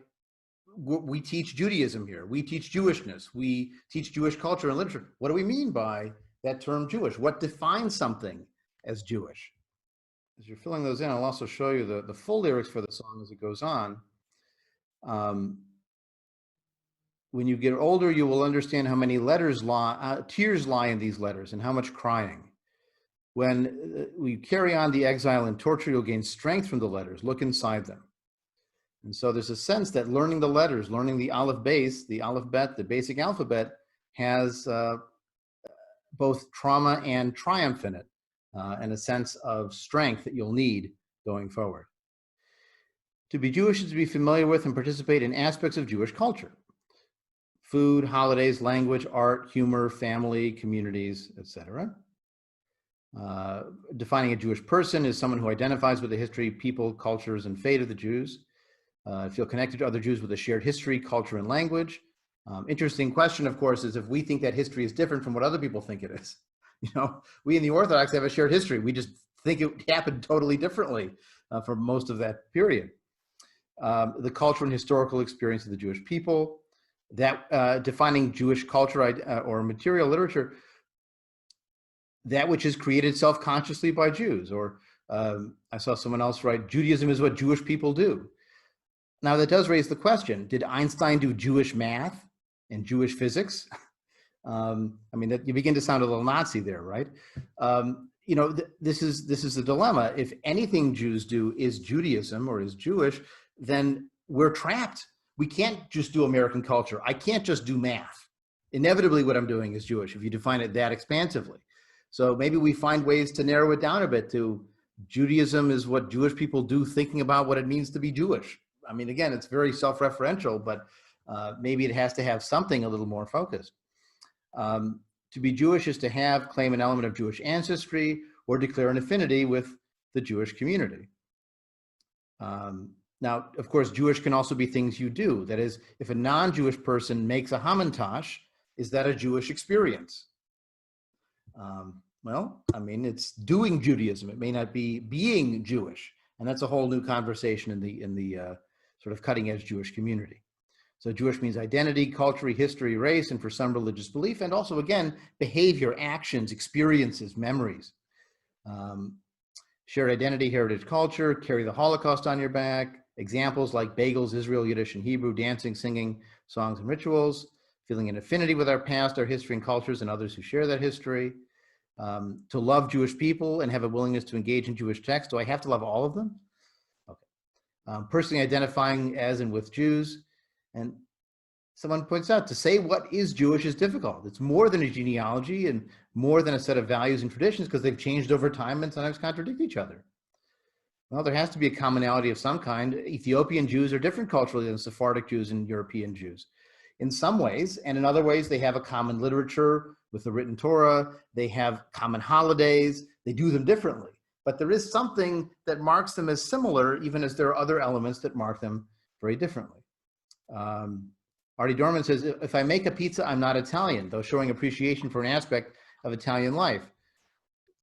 we teach Judaism here. We teach Jewishness. We teach Jewish culture and literature. What do we mean by that term Jewish? What defines something as Jewish? As you're filling those in, I'll also show you the full lyrics for the song as it goes on. When you get older, you will understand how many tears lie in these letters and how much crying. When we carry on the exile and torture, you'll gain strength from the letters. Look inside them. And so there's a sense that learning the letters, learning the aleph base, the alphabet, the basic alphabet, has both trauma and triumph in it, and a sense of strength that you'll need going forward. To be Jewish is to be familiar with and participate in aspects of Jewish culture: food, holidays, language, art, humor, family, communities, etc. Defining a Jewish person is someone who identifies with the history, people, cultures, and fate of the Jews. Feel connected to other Jews with a shared history, culture, and language. Interesting question, of course, is if we think that history is different from what other people think it is. You know, we in the Orthodox have a shared history. We just think it happened totally differently for most of that period. The cultural and historical experience of the Jewish people, that defining Jewish culture or material literature, that which is created self-consciously by Jews. Or I saw someone else write, Judaism is what Jewish people do. Now that does raise the question, did Einstein do Jewish math and Jewish physics? I mean, you begin to sound a little Nazi there, right? You know, this is the dilemma. If anything Jews do is Judaism or is Jewish, then we're trapped. We can't just do American culture. I can't just do math. Inevitably, what I'm doing is Jewish, if you define it that expansively. So maybe we find ways to narrow it down a bit to Judaism is what Jewish people do, thinking about what it means to be Jewish. I mean, again, it's very self-referential, but maybe it has to have something a little more focused. To be Jewish is to claim an element of Jewish ancestry or declare an affinity with the Jewish community. Now, of course, Jewish can also be things you do. That is, if a non-Jewish person makes a hamantash, is that a Jewish experience? Well, I mean, it's doing Judaism. It may not be being Jewish. And that's a whole new conversation in the sort of cutting edge Jewish community. So Jewish means identity, culture, history, race, and for some religious belief, and also, again, behavior, actions, experiences, memories. Shared identity, heritage, culture, carry the Holocaust on your back, examples like bagels, Israel, Yiddish, and Hebrew, dancing, singing, songs, and rituals, feeling an affinity with our past, our history, and cultures, and others who share that history. To love Jewish people and have a willingness to engage in Jewish texts. Do I have to love all of them? Okay. Personally identifying as and with Jews. And someone points out, to say what is Jewish is difficult. It's more than a genealogy and more than a set of values and traditions, because they've changed over time and sometimes contradict each other. Well, there has to be a commonality of some kind. Ethiopian Jews are different culturally than Sephardic Jews and European Jews in some ways, and in other ways they have a common literature with the written Torah. They have common holidays. They do them differently, but there is something that marks them as similar, even as there are other elements that mark them very differently. Artie Dorman says, if I make a pizza, I'm not Italian, though showing appreciation for an aspect of Italian life.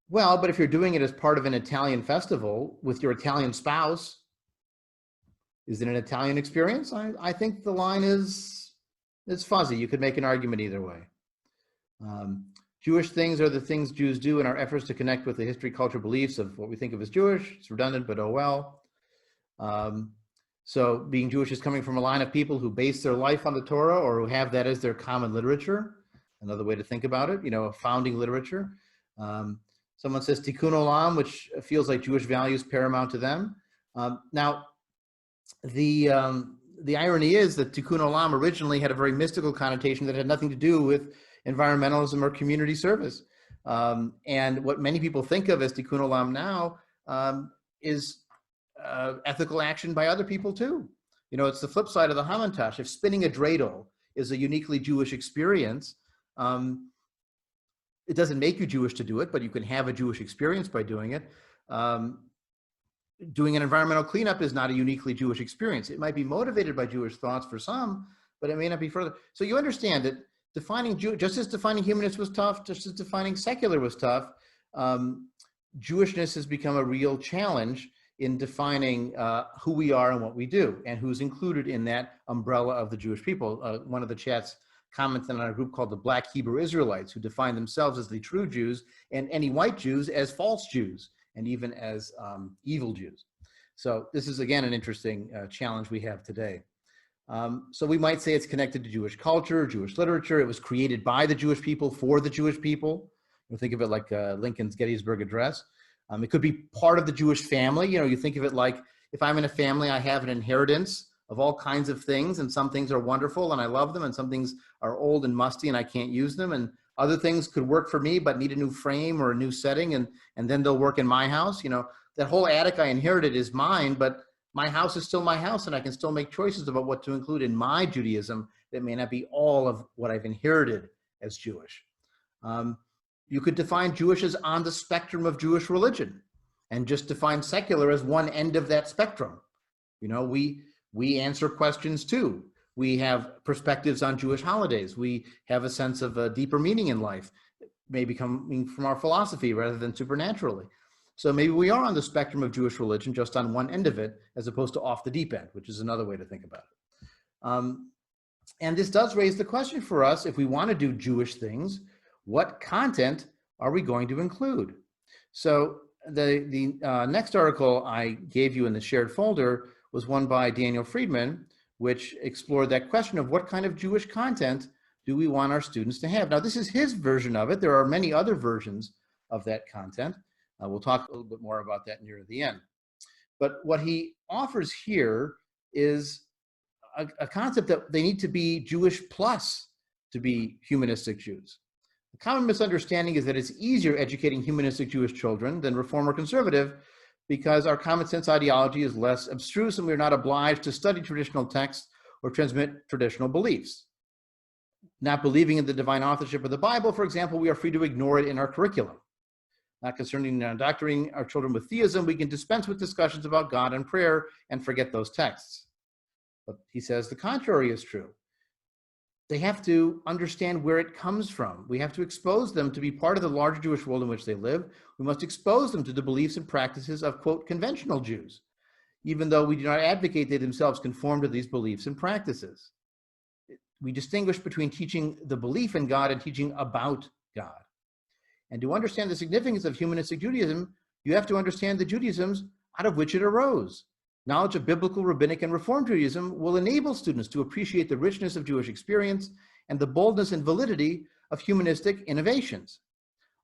Well, but if you're doing it as part of an Italian festival with your Italian spouse, is it an Italian experience? I think the line is fuzzy. You could make an argument either way. Jewish things are the things Jews do in our efforts to connect with the history, culture, beliefs of what we think of as Jewish. It's redundant, but oh well. So being Jewish is coming from a line of people who base their life on the Torah or who have that as their common literature. Another way to think about it, you know, a founding literature. Someone says Tikkun Olam, which feels like Jewish values paramount to them. Now, the irony is that Tikkun Olam originally had a very mystical connotation that had nothing to do with environmentalism or community service. And what many people think of as Tikkun Olam now is ethical action by other people too. You know, it's the flip side of the hamantash. If spinning a dreidel is a uniquely Jewish experience, it doesn't make you Jewish to do it, but you can have a Jewish experience by doing it. doing an environmental cleanup is not a uniquely Jewish experience. It might be motivated by Jewish thoughts for some, but it may not be further. So you understand that defining just as defining humanist was tough, just as defining secular was tough, Jewishness has become a real challenge in defining who we are and what we do, and who's included in that umbrella of the Jewish people. One of the chats commented on a group called the Black Hebrew Israelites, who define themselves as the true Jews and any white Jews as false Jews, and even as evil Jews. So this is, again, an interesting challenge we have today. So we might say it's connected to Jewish culture, Jewish literature. It was created by the Jewish people for the Jewish people. You think of it like Lincoln's Gettysburg Address. It could be part of the Jewish family. You know, you think of it like, if I'm in a family, I have an inheritance of all kinds of things, and some things are wonderful and I love them, and some things are old and musty and I can't use them, and other things could work for me but need a new frame or a new setting, and then they'll work in my house. You know, that whole attic I inherited is mine, but my house is still my house, and I can still make choices about what to include in my Judaism that may not be all of what I've inherited as Jewish. You could define Jewish as on the spectrum of Jewish religion, and just define secular as one end of that spectrum. You know, we answer questions too. We have perspectives on Jewish holidays. We have a sense of a deeper meaning in life, maybe coming from our philosophy rather than supernaturally. So maybe we are on the spectrum of Jewish religion, just on one end of it, as opposed to off the deep end, which is another way to think about it. And this does raise the question for us: if we want to do Jewish things, what content are we going to include? So the next article I gave you in the shared folder was one by Daniel Friedman, which explored that question of what kind of Jewish content do we want our students to have. Now, this is his version of it. There are many other versions of that content. We'll talk a little bit more about that near the end. But what he offers here is a concept that they need to be Jewish plus to be humanistic Jews. The common misunderstanding is that it's easier educating humanistic Jewish children than Reform or conservative, because our common sense ideology is less abstruse and we're not obliged to study traditional texts or transmit traditional beliefs. Not believing in the divine authorship of the Bible, for example, we are free to ignore it in our curriculum. Not concerning indoctrinating our children with theism, we can dispense with discussions about God and prayer and forget those texts. But he says the contrary is true. They have to understand where it comes from. We have to expose them to be part of the larger Jewish world in which they live. We must expose them to the beliefs and practices of, quote, conventional Jews, even though we do not advocate they themselves conform to these beliefs and practices. We distinguish between teaching the belief in God and teaching about God. And to understand the significance of humanistic Judaism, you have to understand the Judaisms out of which it arose. Knowledge of biblical, rabbinic, and Reform Judaism will enable students to appreciate the richness of Jewish experience and the boldness and validity of humanistic innovations.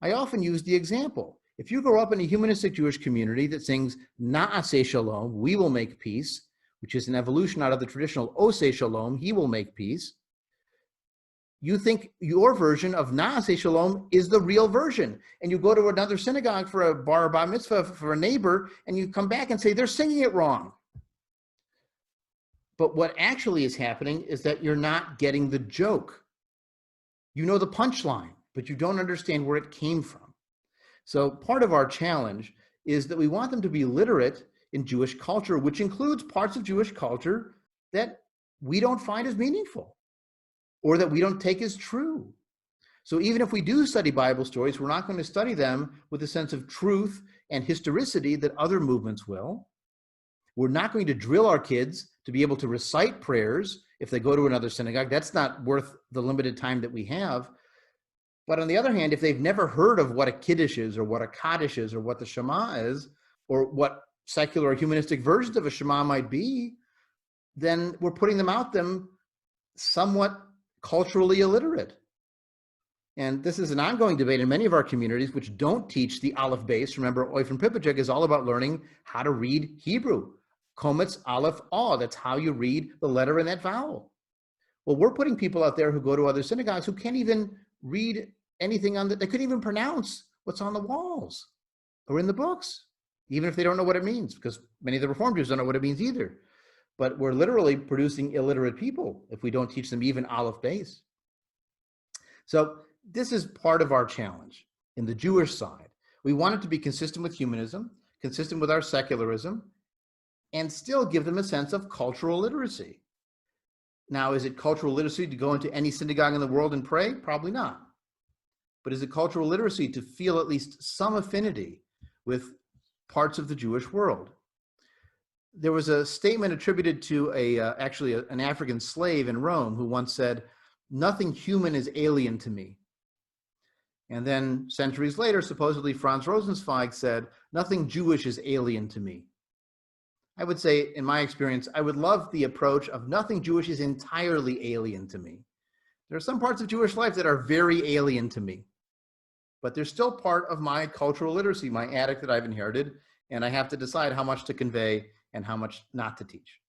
I often use the example: if you grow up in a humanistic Jewish community that sings Na'aseh Shalom, we will make peace, which is an evolution out of the traditional Oseh Shalom, he will make peace, you think your version of Na'aseh Shalom is the real version. And you go to another synagogue for a bar mitzvah for a neighbor, and you come back and say, they're singing it wrong. But what actually is happening is that you're not getting the joke. You know the punchline, but you don't understand where it came from. So part of our challenge is that we want them to be literate in Jewish culture, which includes parts of Jewish culture that we don't find as meaningful, or that we don't take as true. So even if we do study Bible stories, we're not going to study them with a sense of truth and historicity that other movements will. We're not going to drill our kids to be able to recite prayers if they go to another synagogue. That's not worth the limited time that we have. But on the other hand, if they've never heard of what a Kiddush is, or what a Kaddish is, or what the Shema is, or what secular or humanistic versions of a Shema might be, then we're putting them out them somewhat culturally illiterate. And this is an ongoing debate in many of our communities which don't teach the Aleph base. Remember, Oif and Pipachek is all about learning how to read Hebrew. Kometz, Aleph, Aw. That's how you read the letter in that vowel. Well, we're putting people out there who go to other synagogues who can't even read anything on they couldn't even pronounce what's on the walls or in the books, even if they don't know what it means, because many of the Reform Jews don't know what it means either. But we're literally producing illiterate people if we don't teach them even Aleph base. So this is part of our challenge in the Jewish side. We want it to be consistent with humanism, consistent with our secularism, and still give them a sense of cultural literacy. Now, is it cultural literacy to go into any synagogue in the world and pray? Probably not. But is it cultural literacy to feel at least some affinity with parts of the Jewish world? There was a statement attributed to an African slave in Rome who once said, "Nothing human is alien to me." And then centuries later, supposedly Franz Rosenzweig said, "Nothing Jewish is alien to me." I would say, in my experience, I would love the approach of nothing Jewish is entirely alien to me. There are some parts of Jewish life that are very alien to me, but they're still part of my cultural literacy, my attic that I've inherited, and I have to decide how much to convey and how much not to teach.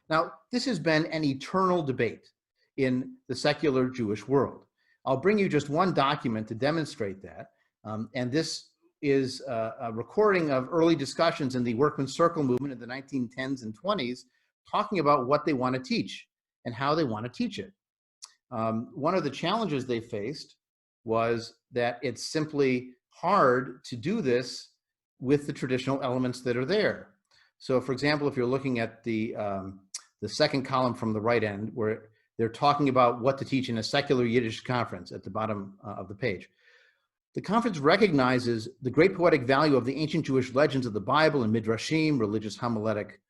Now, this has been an eternal debate in the secular Jewish world. I'll bring you just one document to demonstrate that, and this is a recording of early discussions in the Workman's Circle movement in the 1910s and 20s, talking about what they want to teach and how they want to teach it. One of the challenges they faced was that it's simply hard to do this with the traditional elements that are there. So, for example, if you're looking at the second column from the right end, where they're talking about what to teach in a secular Yiddish conference at the bottom of the page. The conference recognizes the great poetic value of the ancient Jewish legends of the Bible and midrashim, religious homiletic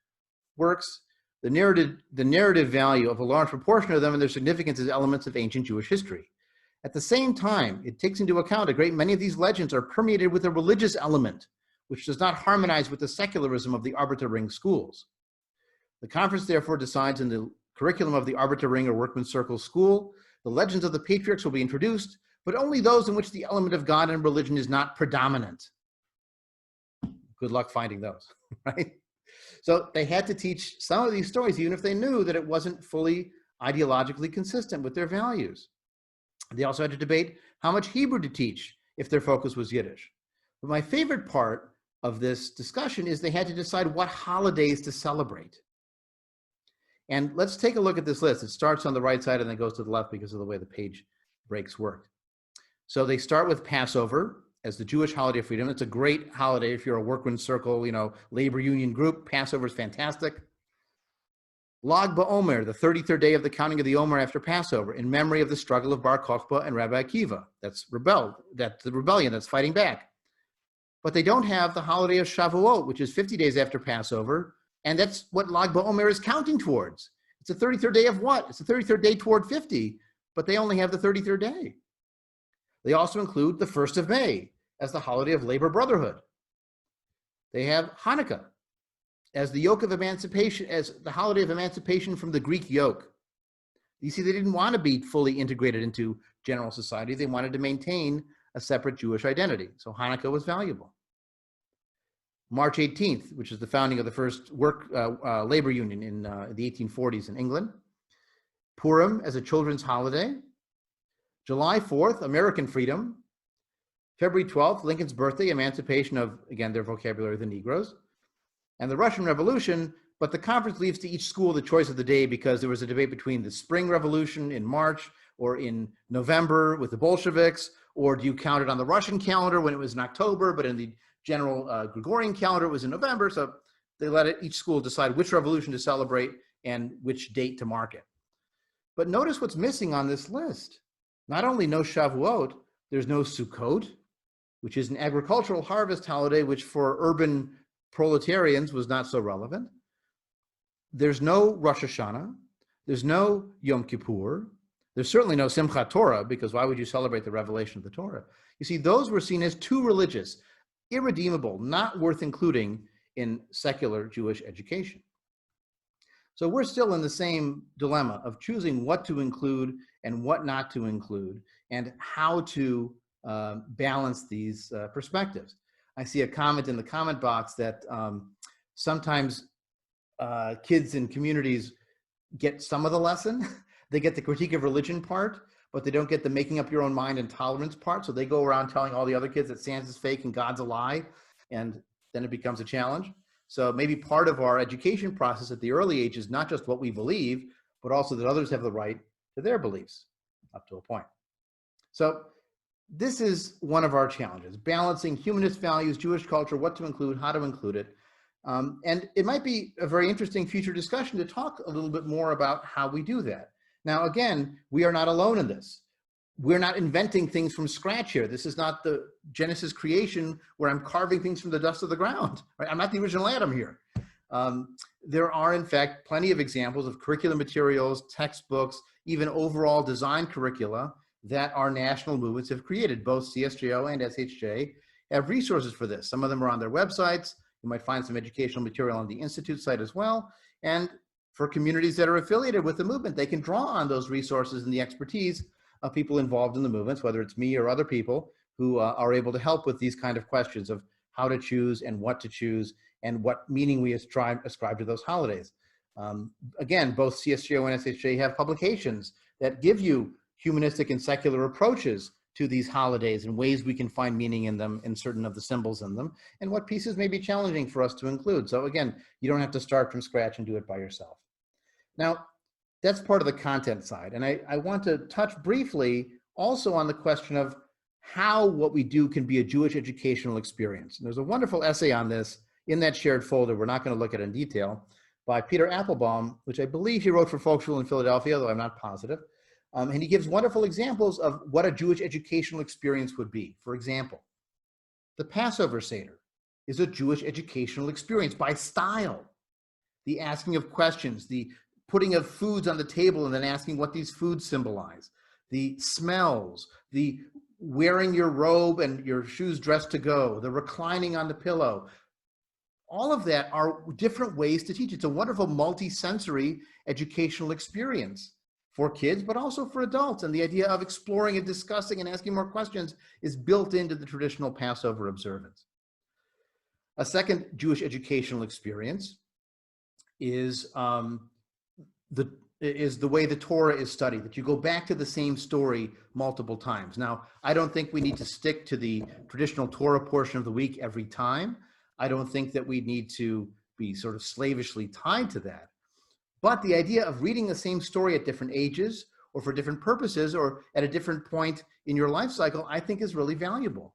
works, the narrative value of a large proportion of them and their significance as elements of ancient Jewish history. At the same time, it takes into account a great many of these legends are permeated with a religious element, which does not harmonize with the secularism of the Arbiter Ring schools. The conference therefore decides in the curriculum of the Arbiter Ring or Workman's Circle school, the legends of the patriarchs will be introduced, but only those in which the element of God and religion is not predominant. Good luck finding those, right? So they had to teach some of these stories, even if they knew that it wasn't fully ideologically consistent with their values. They also had to debate how much Hebrew to teach if their focus was Yiddish. But my favorite part of this discussion is they had to decide what holidays to celebrate. And let's take a look at this list. It starts on the right side and then goes to the left because of the way the page breaks work. So they start with Passover as the Jewish holiday of freedom. It's a great holiday if you're a Workman's Circle, labor union group. Passover is fantastic. Lag BaOmer, the 33rd day of the counting of the Omer after Passover, in memory of the struggle of Bar Kokhba and Rabbi Akiva. That's the rebellion that's fighting back. But they don't have the holiday of Shavuot, which is 50 days after Passover, and that's what Lag BaOmer is counting towards. It's the 33rd day of what? It's the 33rd day toward 50, but they only have the 33rd day. They also include the 1st of May as the holiday of labor brotherhood. They have Hanukkah as the yoke of emancipation, as the holiday of emancipation from the Greek yoke. You see, they didn't want to be fully integrated into general society. They wanted to maintain a separate Jewish identity. So Hanukkah was valuable. March 18th, which is the founding of the first labor union in the 1840s in England. Purim as a children's holiday. July 4th, American freedom. February 12th, Lincoln's birthday, emancipation of, again, their vocabulary, the Negroes. And the Russian Revolution, but the conference leaves to each school the choice of the day because there was a debate between the Spring Revolution in March or in November with the Bolsheviks, or do you count it on the Russian calendar when it was in October, but in the general Gregorian calendar it was in November. So they let each school decide which revolution to celebrate and which date to mark it. But notice what's missing on this list. Not only no Shavuot, there's no Sukkot, which is an agricultural harvest holiday, which for urban proletarians was not so relevant. There's no Rosh Hashanah. There's no Yom Kippur. There's certainly no Simchat Torah, because why would you celebrate the revelation of the Torah? You see, those were seen as too religious, irredeemable, not worth including in secular Jewish education. So we're still in the same dilemma of choosing what to include and what not to include, and how to balance these perspectives. I see a comment in the comment box that sometimes kids in communities get some of the lesson. They get the critique of religion part, but they don't get the making up your own mind and tolerance part. So they go around telling all the other kids that Santa's fake and God's a lie, and then it becomes a challenge. So maybe part of our education process at the early age is not just what we believe, but also that others have the right to their beliefs up to a point. So this is one of our challenges, balancing humanist values, Jewish culture, what to include, how to include it. And it might be a very interesting future discussion to talk a little bit more about how we do that. Now, again, we are not alone in this. We're not inventing things from scratch here. This is not the Genesis creation where I'm carving things from the dust of the ground. Right? I'm not the original Adam here. There are, in fact, plenty of examples of curriculum materials, textbooks, even overall design curricula that our national movements have created. Both CSJO and SHJ have resources for this. Some of them are on their websites. You might find some educational material on the Institute site as well. And for communities that are affiliated with the movement, they can draw on those resources and the expertise of people involved in the movements, whether it's me or other people who are able to help with these kind of questions of how to choose and what to choose and what meaning we ascribe to those holidays. Again, both CSGO and SHJ have publications that give you humanistic and secular approaches to these holidays and ways we can find meaning in them and certain of the symbols in them and what pieces may be challenging for us to include. So again, you don't have to start from scratch and do it by yourself. Now, that's part of the content side. And I want to touch briefly also on the question of how what we do can be a Jewish educational experience. And there's a wonderful essay on this in that shared folder. We're not going to look at it in detail, by Peter Applebaum, which I believe he wrote for Folkschool in Philadelphia, though I'm not positive. And he gives wonderful examples of what a Jewish educational experience would be. For example, the Passover Seder is a Jewish educational experience by style. The asking of questions, the putting of foods on the table and then asking what these foods symbolize, the smells, the wearing your robe and your shoes dressed to go, the reclining on the pillow. All of that are different ways to teach. It's a wonderful multi-sensory educational experience for kids, but also for adults. And the idea of exploring and discussing and asking more questions is built into the traditional Passover observance. A second Jewish educational experience is the way the Torah is studied, that you go back to the same story multiple times. Now, I don't think we need to stick to the traditional Torah portion of the week every time. I don't think that we need to be sort of slavishly tied to that. But the idea of reading the same story at different ages or for different purposes or at a different point in your life cycle, I think is really valuable.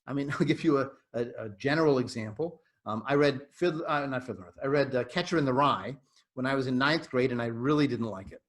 I mean, I'll give you a general example. I read Catcher in the Rye when I was in 9th grade, and I really didn't like it.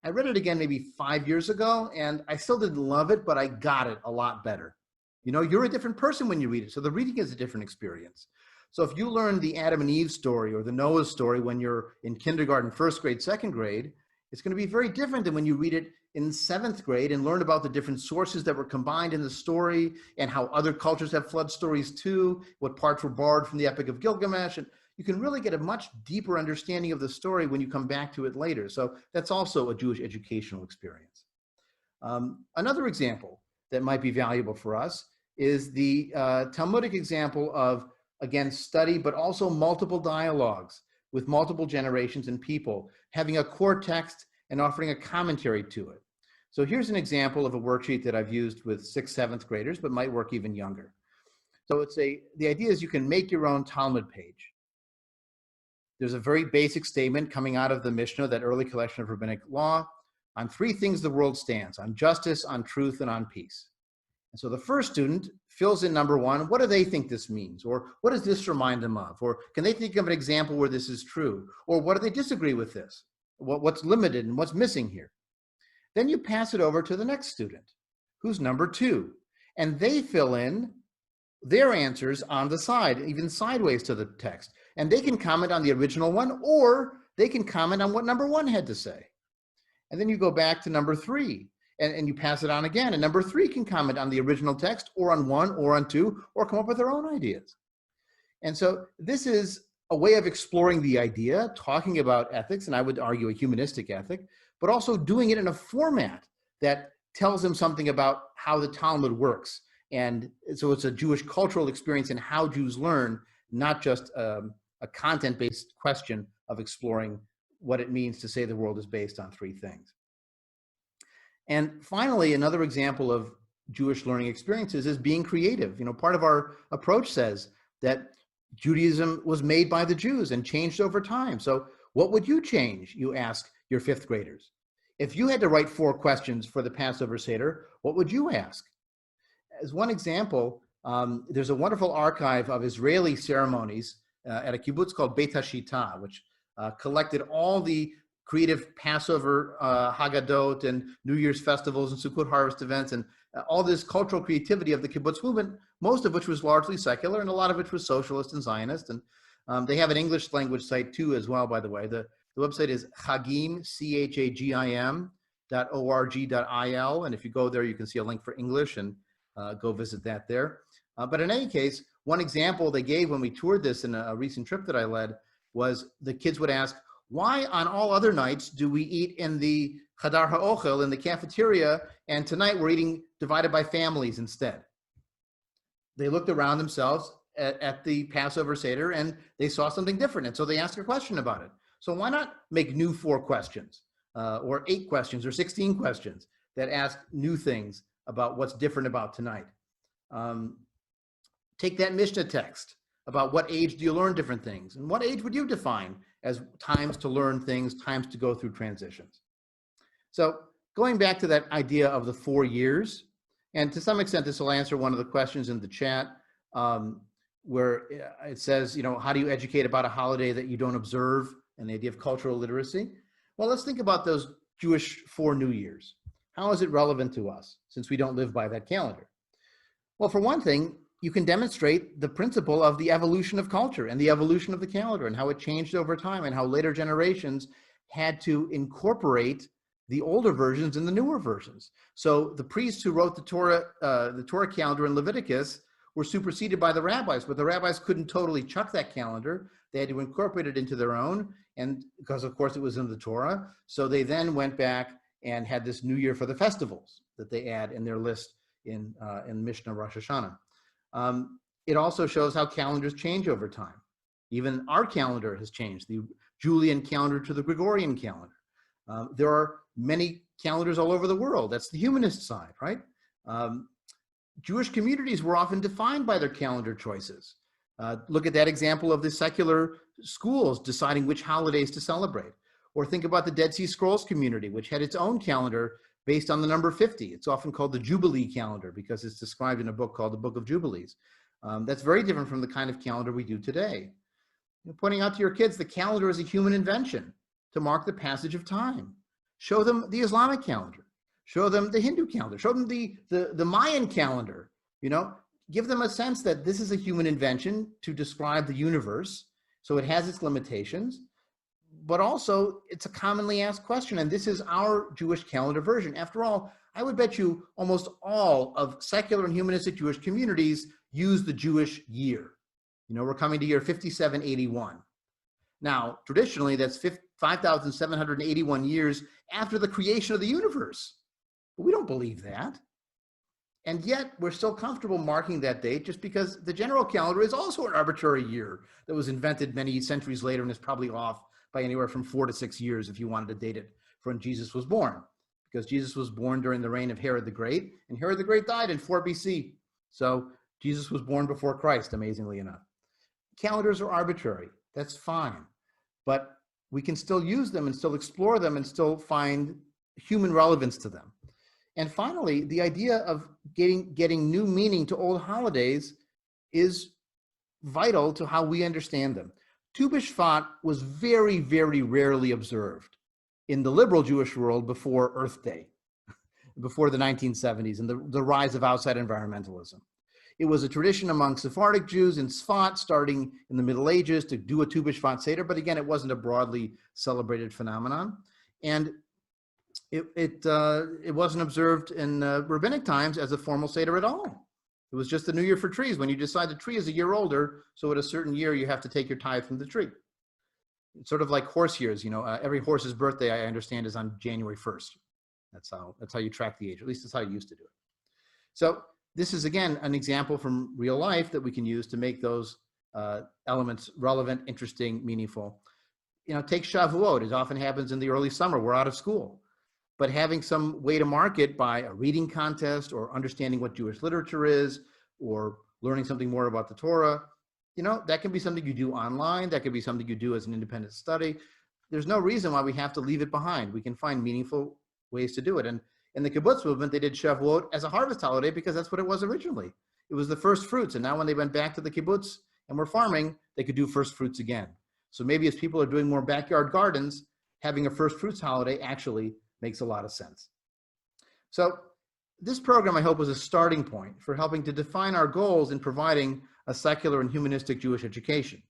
I read it again maybe 5 years ago, and I still didn't love it, but I got it a lot better. You know, you're a different person when you read it, so the reading is a different experience. So if you learn the Adam and Eve story or the Noah story when you're in kindergarten, 1st grade, 2nd grade, it's going to be very different than when you read it in 7th grade and learn about the different sources that were combined in the story and how other cultures have flood stories too, what parts were borrowed from the Epic of Gilgamesh. And you can really get a much deeper understanding of the story when you come back to it later. So that's also a Jewish educational experience. Another example that might be valuable for us is the Talmudic example of, again, study, but also multiple dialogues with multiple generations and people, having a core text and offering a commentary to it. So here's an example of a worksheet that I've used with 6th, 7th graders, but might work even younger. So the idea is you can make your own Talmud page. There's a very basic statement coming out of the Mishnah, that early collection of rabbinic law, on 3 things the world stands: on justice, on truth, and on peace. And so the first student fills in number 1. What do they think this means? Or what does this remind them of? Or can they think of an example where this is true? Or what do they disagree with this? What's limited and what's missing here? Then you pass it over to the next student, who's number 2. And they fill in their answers on the side, even sideways to the text. And they can comment on the original one, or they can comment on what number 1 had to say. And then you go back to number 3. And you pass it on again. And number 3 can comment on the original text or on 1 or on 2 or come up with their own ideas. And so this is a way of exploring the idea, talking about ethics, and I would argue a humanistic ethic, but also doing it in a format that tells them something about how the Talmud works. And so it's a Jewish cultural experience in how Jews learn, not just a content-based question of exploring what it means to say the world is based on 3 things. And finally, another example of Jewish learning experiences is being creative. You know, part of our approach says that Judaism was made by the Jews and changed over time. So what would you change, you ask your 5th graders? If you had to write 4 questions for the Passover Seder, what would you ask? as one example, there's a wonderful archive of Israeli ceremonies at a kibbutz called Beit HaShita, which collected all the creative Passover Haggadot and New Year's festivals and Sukkot harvest events and all this cultural creativity of the kibbutz movement, most of which was largely secular and a lot of which was socialist and Zionist. And they have an English language site too as well, by the way. The website is Chagim, CHAGIM.org.il. And if you go there, you can see a link for English and go visit that there. But in any case, one example they gave when we toured this in a recent trip that I led was the kids would ask, why on all other nights do we eat in the Chadar HaOchel, in the cafeteria, and tonight we're eating divided by families instead? They looked around themselves at the Passover Seder and they saw something different. And so they asked a question about it. So why not make new 4 questions or 8 questions or 16 questions that ask new things about what's different about tonight? Take that Mishnah text about what age do you learn different things, and what age would you define as times to learn things, times to go through transitions. So going back to that idea of the 4 years, and to some extent this will answer one of the questions in the chat where it says, you know, how do you educate about a holiday that you don't observe, and the idea of cultural literacy? Well, let's think about those Jewish 4 New Years. How is it relevant to us since we don't live by that calendar? Well, for one thing, you can demonstrate the principle of the evolution of culture and the evolution of the calendar and how it changed over time and how later generations had to incorporate the older versions and the newer versions. So the priests who wrote the Torah calendar in Leviticus were superseded by the rabbis, but the rabbis couldn't totally chuck that calendar. They had to incorporate it into their own, and because of course it was in the Torah. So they then went back and had this new year for the festivals that they add in their list in Mishnah Rosh Hashanah. It also shows how calendars change over time. Even our calendar has changed, the Julian calendar to the Gregorian calendar. There are many calendars all over the world. That's the humanist side, right? Jewish communities were often defined by their calendar choices. Look at that example of the secular schools deciding which holidays to celebrate. Or think about the Dead Sea Scrolls community, which had its own calendar based on the number 50. It's often called the Jubilee calendar because it's described in a book called the Book of Jubilees. That's very different from the kind of calendar we do today. Pointing out to your kids, the calendar is a human invention to mark the passage of time. Show them the Islamic calendar. Show them the Hindu calendar. Show them the Mayan calendar. You know, give them a sense that this is a human invention to describe the universe. So it has its limitations, but also it's a commonly asked question. And this is our Jewish calendar version. After all, I would bet you almost all of secular and humanistic Jewish communities use the Jewish year. You know, we're coming to year 5781. Now, traditionally, that's 5,781 years after the creation of the universe. But we don't believe that. And yet, we're still comfortable marking that date just because the general calendar is also an arbitrary year that was invented many centuries later and is probably off by anywhere from 4 to 6 years if you wanted to date it for when Jesus was born. Because Jesus was born during the reign of Herod the Great, and Herod the Great died in 4 BC. So Jesus was born before Christ, amazingly enough. Calendars are arbitrary. That's fine. But we can still use them and still explore them and still find human relevance to them. And finally, the idea of getting new meaning to old holidays is vital to how we understand them. Tu B'Shvat was very, very rarely observed in the liberal Jewish world before Earth Day, before the 1970s and the rise of outside environmentalism. It was a tradition among Sephardic Jews in Sfat starting in the Middle Ages to do a Tu B'Shvat Seder, but again, it wasn't a broadly celebrated phenomenon. And it wasn't observed in rabbinic times as a formal Seder at all. It was just the New Year for trees. When you decide the tree is a year older, so at a certain year, you have to take your tithe from the tree. It's sort of like horse years, you know, every horse's birthday, I understand, is on January 1st. That's how you track the age, at least that's how you used to do it. So this is, again, an example from real life that we can use to make those elements relevant, interesting, meaningful. You know, take Shavuot. It often happens in the early summer. We're out of school. But having some way to mark it by a reading contest or understanding what Jewish literature is or learning something more about the Torah, you know, that can be something you do online. That could be something you do as an independent study. There's no reason why we have to leave it behind. We can find meaningful ways to do it. And In the kibbutz movement, they did Shavuot as a harvest holiday because that's what it was originally. It was the first fruits. And now when they went back to the kibbutz and were farming, they could do first fruits again. So maybe as people are doing more backyard gardens, having a first fruits holiday actually makes a lot of sense. So this program, I hope, was a starting point for helping to define our goals in providing a secular and humanistic Jewish education,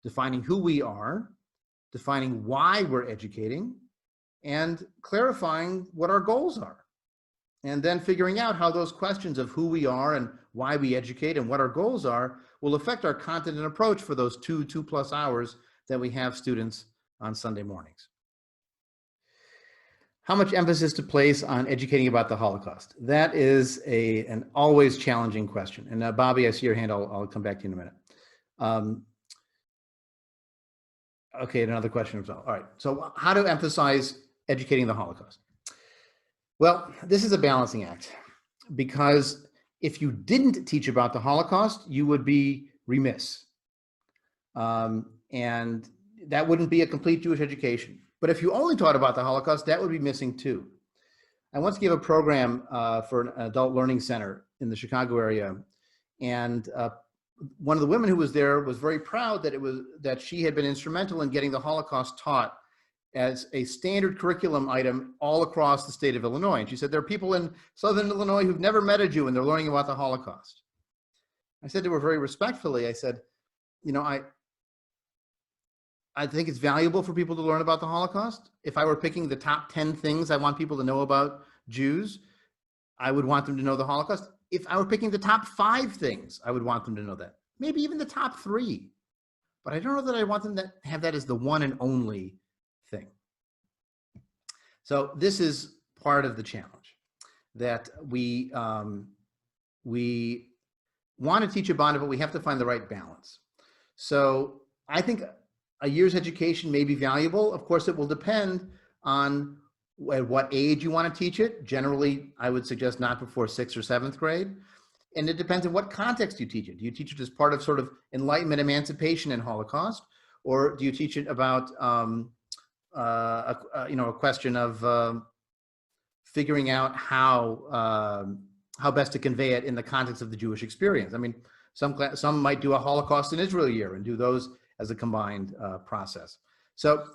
defining who we are, defining why we're educating, and clarifying what our goals are. And then figuring out how those questions of who we are and why we educate and what our goals are will affect our content and approach for those 2+ hours that we have students on Sunday mornings. How much emphasis to place on educating about the Holocaust? That is an always challenging question. And Bobby, I see your hand. I'll come back to you in a minute. Okay, another question as well. All right, so how to emphasize educating the Holocaust? Well, this is a balancing act, because if you didn't teach about the Holocaust, you would be remiss. And that wouldn't be a complete Jewish education. But if you only taught about the Holocaust, that would be missing too. I once gave a program for an adult learning center in the Chicago area, and one of the women who was there was very proud that she had been instrumental in getting the Holocaust taught as a standard curriculum item all across the state of Illinois. And she said, there are people in Southern Illinois who've never met a Jew and they're learning about the Holocaust. I said to her very respectfully, I said, you know, I think it's valuable for people to learn about the Holocaust. If I were picking the top 10 things I want people to know about Jews, I would want them to know the Holocaust. If I were picking the top 5 things, I would want them to know that. Maybe even the top 3. But I don't know that I want them to have that as the one and only thing. So this is part of the challenge, that we want to teach about it, but we have to find the right balance. So I think a year's education may be valuable. Of course, it will depend on at what age you want to teach it. Generally, I would suggest not before 6th or 7th grade. And it depends on what context you teach it. Do you teach it as part of sort of Enlightenment, emancipation, and Holocaust? Or do you teach it about a question of figuring out how best to convey it in the context of the Jewish experience? I mean, some might do a Holocaust in Israel year and do those as a combined process. So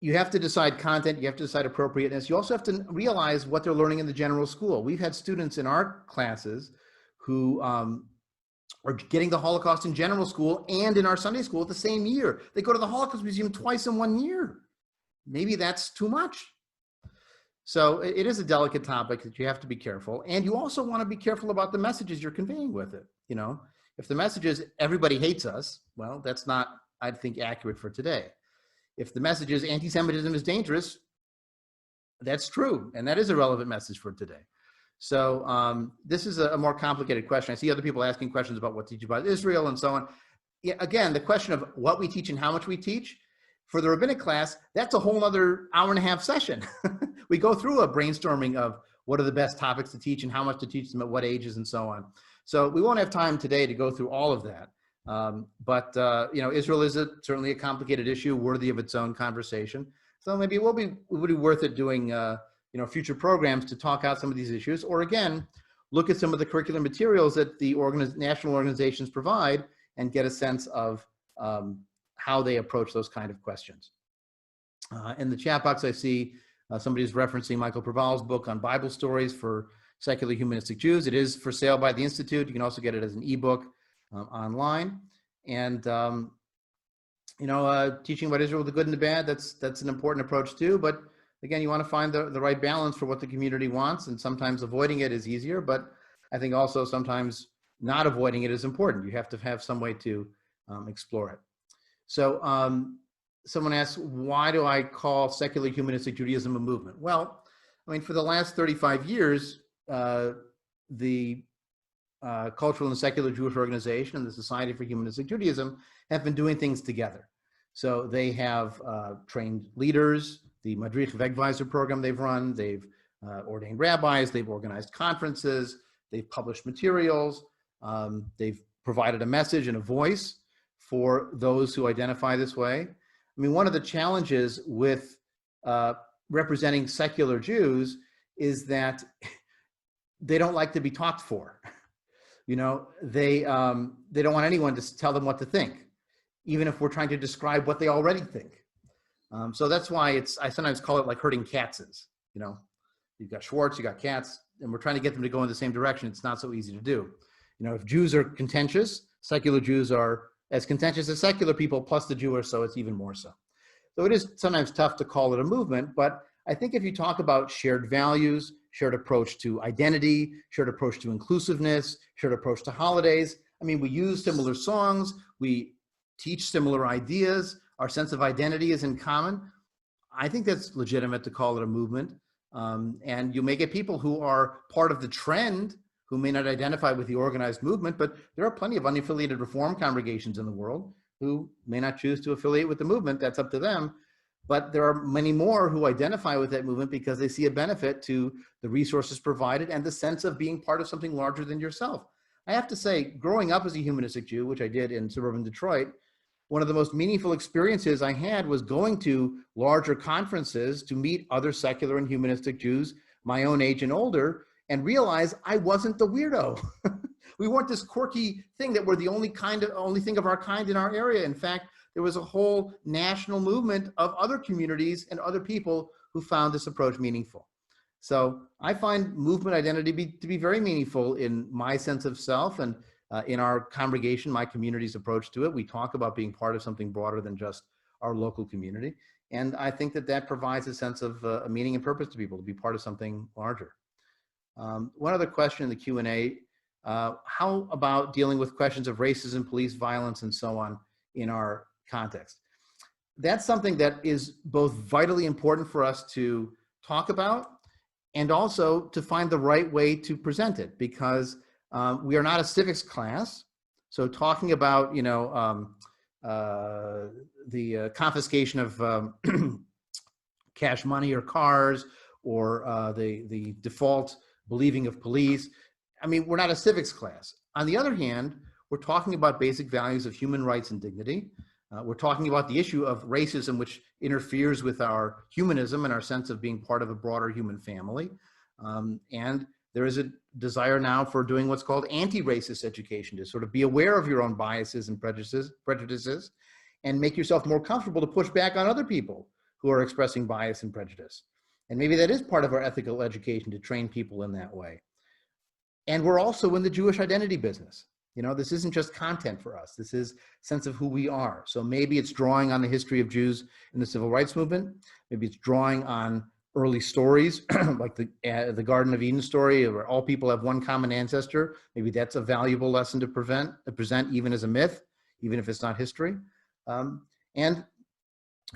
you have to decide content, you have to decide appropriateness. You also have to realize what they're learning in the general school. We've had students in our classes who are getting the Holocaust in general school and in our Sunday school at the same year. They go to the Holocaust Museum twice in 1 year. Maybe that's too much. So it is a delicate topic that you have to be careful. And you also want to be careful about the messages you're conveying with it. You know, if the message is everybody hates us, well, that's not, I think, accurate for today. If the message is anti-Semitism is dangerous, that's true. And that is a relevant message for today. So this is a more complicated question. I see other people asking questions about what to teach about Israel and so on. Yeah, again, the question of what we teach and how much we teach, for the rabbinic class, that's a whole other hour-and-a-half session. We go through a brainstorming of what are the best topics to teach and how much to teach them at what ages and so on. So we won't have time today to go through all of that. But you know, Israel is certainly a complicated issue worthy of its own conversation. So maybe it would be worth it doing you know, future programs to talk out some of these issues, or again, look at some of the curriculum materials that the national organizations provide and get a sense of how they approach those kind of questions. In the chat box, I see somebody's referencing Michael Praval's book on Bible stories for secular humanistic Jews. It is for sale by the Institute. You can also get it as an ebook online. And you know, teaching about Israel, the good and the bad, that's an important approach too. But again, you want to find the right balance for what the community wants, and sometimes avoiding it is easier, but I think also sometimes not avoiding it is important. You have to have some way to explore it. So someone asks, why do I call secular humanistic Judaism a movement? Well, I mean, for the last 35 years, the Cultural and Secular Jewish Organization and the Society for Humanistic Judaism have been doing things together. So they have trained leaders, the Madrich Wegweiser program they've run, they've ordained rabbis, they've organized conferences, they've published materials, they've provided a message and a voice for those who identify this way. I mean, one of the challenges with representing secular Jews is that they don't like to be talked for. You know, they don't want anyone to tell them what to think, even if we're trying to describe what they already think. So that's why I sometimes call it like herding catses. You know, you've got Schwartz, you got Katz, and we're trying to get them to go in the same direction. It's not so easy to do. You know, if Jews are contentious, secular Jews are as contentious as secular people, plus the Jewish, so it's even more so. So it is sometimes tough to call it a movement, but I think if you talk about shared values, shared approach to identity, shared approach to inclusiveness, shared approach to holidays, I mean, we use similar songs, we teach similar ideas, our sense of identity is in common. I think that's legitimate to call it a movement. And you may get people who are part of the trend who may not identify with the organized movement, but there are plenty of unaffiliated Reform congregations in the world who may not choose to affiliate with the movement. That's up to them. But there are many more who identify with that movement because they see a benefit to the resources provided and the sense of being part of something larger than yourself. I have to say, growing up as a humanistic Jew, which I did in suburban Detroit, one of the most meaningful experiences I had was going to larger conferences to meet other secular and humanistic Jews my own age and older, and realize I wasn't the weirdo. We weren't this quirky thing that we're the only thing of our kind in our area. In fact, there was a whole national movement of other communities and other people who found this approach meaningful. So I find movement identity to be very meaningful in my sense of self, and in our congregation, my community's approach to it. We talk about being part of something broader than just our local community. And I think that provides a sense of a meaning and purpose to people, to be part of something larger. One other question in the Q&A, how about dealing with questions of racism, police violence, and so on in our context? That's something that is both vitally important for us to talk about and also to find the right way to present it, because we are not a civics class. So talking about, you know, the confiscation of cash money or cars, or the default believing of police, I mean, we're not a civics class. On the other hand, we're talking about basic values of human rights and dignity. We're talking about the issue of racism, which interferes with our humanism and our sense of being part of a broader human family. And there is a desire now for doing what's called anti-racist education, to sort of be aware of your own biases and prejudices, and make yourself more comfortable to push back on other people who are expressing bias and prejudice. And maybe that is part of our ethical education, to train people in that way. And we're also in the Jewish identity business. You know, this isn't just content for us. This is a sense of who we are. So maybe it's drawing on the history of Jews in the civil rights movement. Maybe it's drawing on early stories like the Garden of Eden story, where all people have one common ancestor. Maybe that's a valuable lesson to present even as a myth, even if it's not history. And,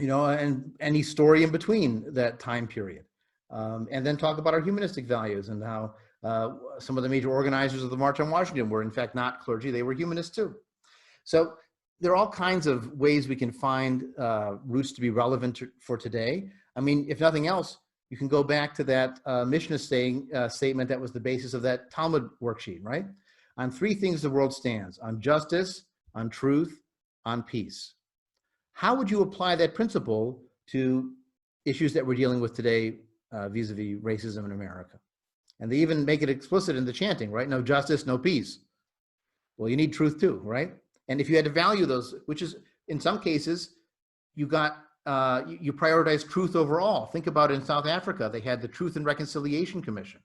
you know, and any story in between that time period. And then talk about our humanistic values and how some of the major organizers of the March on Washington were in fact not clergy, they were humanists too. So there are all kinds of ways we can find roots to be relevant for today. I mean, if nothing else, you can go back to that Mishnah statement that was the basis of that Talmud worksheet, right? On three things the world stands: on justice, on truth, on peace. How would you apply that principle to issues that we're dealing with today vis-a-vis racism in America? And they even make it explicit in the chanting, right? No justice, no peace. Well, you need truth too, right? And if you had to value those, which is in some cases, you prioritize truth over all. Think about it in South Africa. They had the Truth and Reconciliation Commission,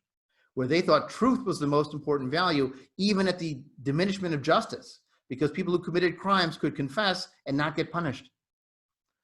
where they thought truth was the most important value, even at the diminishment of justice, because people who committed crimes could confess and not get punished.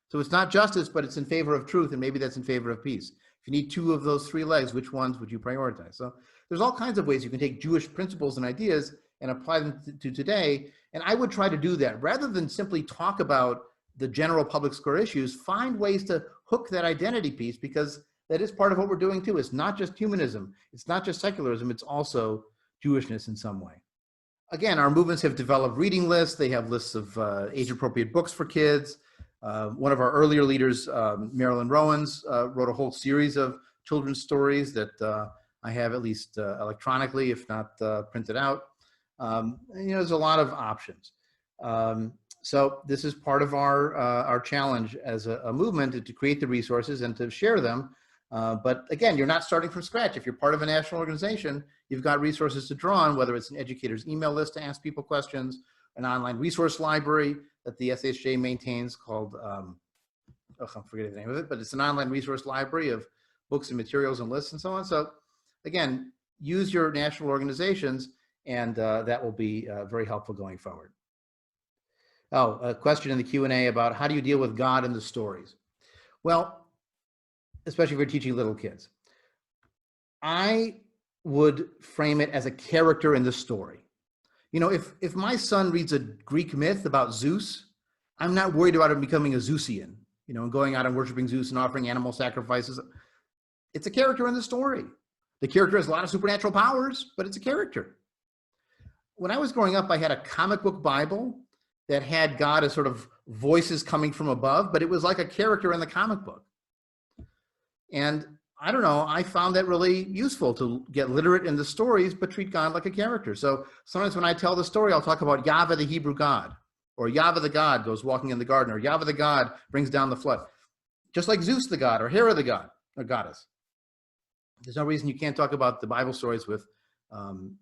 So it's not justice, but it's in favor of truth, and maybe that's in favor of peace. If you need two of those three legs, which ones would you prioritize? So there's all kinds of ways you can take Jewish principles and ideas and apply them to today. And I would try to do that rather than simply talk about the general public square issues. Find ways to hook that identity piece, because that is part of what we're doing too. It's not just humanism. It's not just secularism. It's also Jewishness in some way. Again, our movements have developed reading lists. They have lists of age-appropriate books for kids. One of our earlier leaders, Marilyn Rowans, wrote a whole series of children's stories that I have at least electronically, if not printed out. You know, there's a lot of options. So this is part of our challenge as a movement, to create the resources and to share them. But again, you're not starting from scratch. If you're part of a national organization, you've got resources to draw on, whether it's an educator's email list to ask people questions, an online resource library that the SHJ maintains called, I'm forgetting the name of it, but it's an online resource library of books and materials and lists and so on. So again, use your national organizations, and that will be very helpful going forward. Oh, a question in the Q&A about how do you deal with God in the stories? Well, especially if you're teaching little kids, I would frame it as a character in the story. You know, if my son reads a Greek myth about Zeus, I'm not worried about him becoming a Zeusian, you know, and going out and worshiping Zeus and offering animal sacrifices. It's a character in the story. The character has a lot of supernatural powers, but it's a character. When I was growing up, I had a comic book Bible that had God as sort of voices coming from above, but it was like a character in the comic book. And I don't know, I found that really useful to get literate in the stories, but treat God like a character. So sometimes when I tell the story, I'll talk about Yahweh, the Hebrew God, or Yahweh the God goes walking in the garden, or Yahweh the God brings down the flood. Just like Zeus the God, or Hera the God, or goddess. There's no reason you can't talk about the Bible stories with, you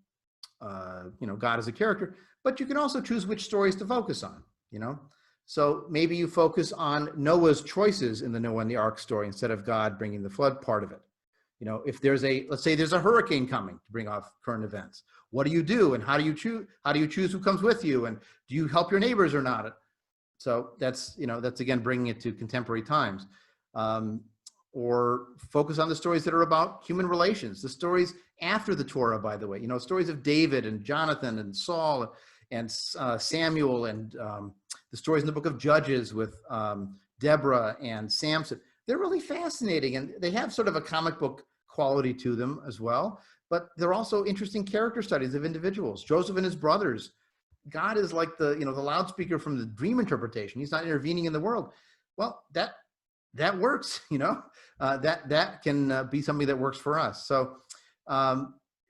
know, God as a character, but you can also choose which stories to focus on, you know? So maybe you focus on Noah's choices in the Noah and the Ark story instead of God bringing the flood part of it. You know, if there's let's say there's a hurricane coming to bring off current events, what do you do? And how do you choose who comes with you? And do you help your neighbors or not? So that's, you know, that's again, bringing it to contemporary times. Or focus on the stories that are about human relations, the stories after the Torah, by the way, you know, stories of David and Jonathan and Saul and Samuel, and the stories in the book of Judges with Deborah and Samson. They're really fascinating, and they have sort of a comic book quality to them as well, but they're also interesting character studies of individuals. Joseph and his brothers. God is like the, you know, the loudspeaker from the dream interpretation. He's not intervening in the world. Well, that works, you know, that can be something that works for us. So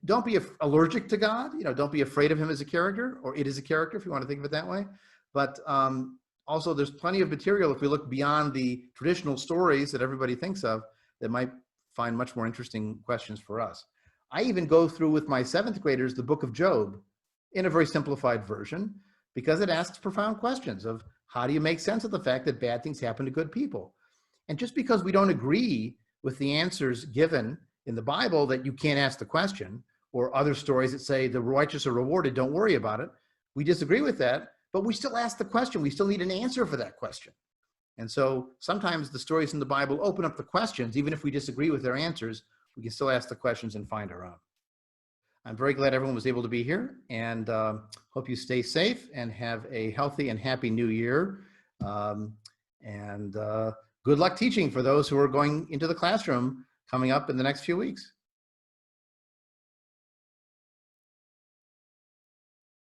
don't be allergic to God, you know, don't be afraid of him as a character, or it is a character if you want to think of it that way. But also there's plenty of material if we look beyond the traditional stories that everybody thinks of that might find much more interesting questions for us. I even go through with my 7th graders the book of Job in a very simplified version, because it asks profound questions of how do you make sense of the fact that bad things happen to good people? And just because we don't agree with the answers given in the Bible that you can't ask the question, or other stories that say the righteous are rewarded, don't worry about it. We disagree with that, but we still ask the question. We still need an answer for that question. And so sometimes the stories in the Bible open up the questions. Even if we disagree with their answers, we can still ask the questions and find our own. I'm very glad everyone was able to be here, and hope you stay safe and have a healthy and happy new year. Good luck teaching for those who are going into the classroom coming up in the next few weeks.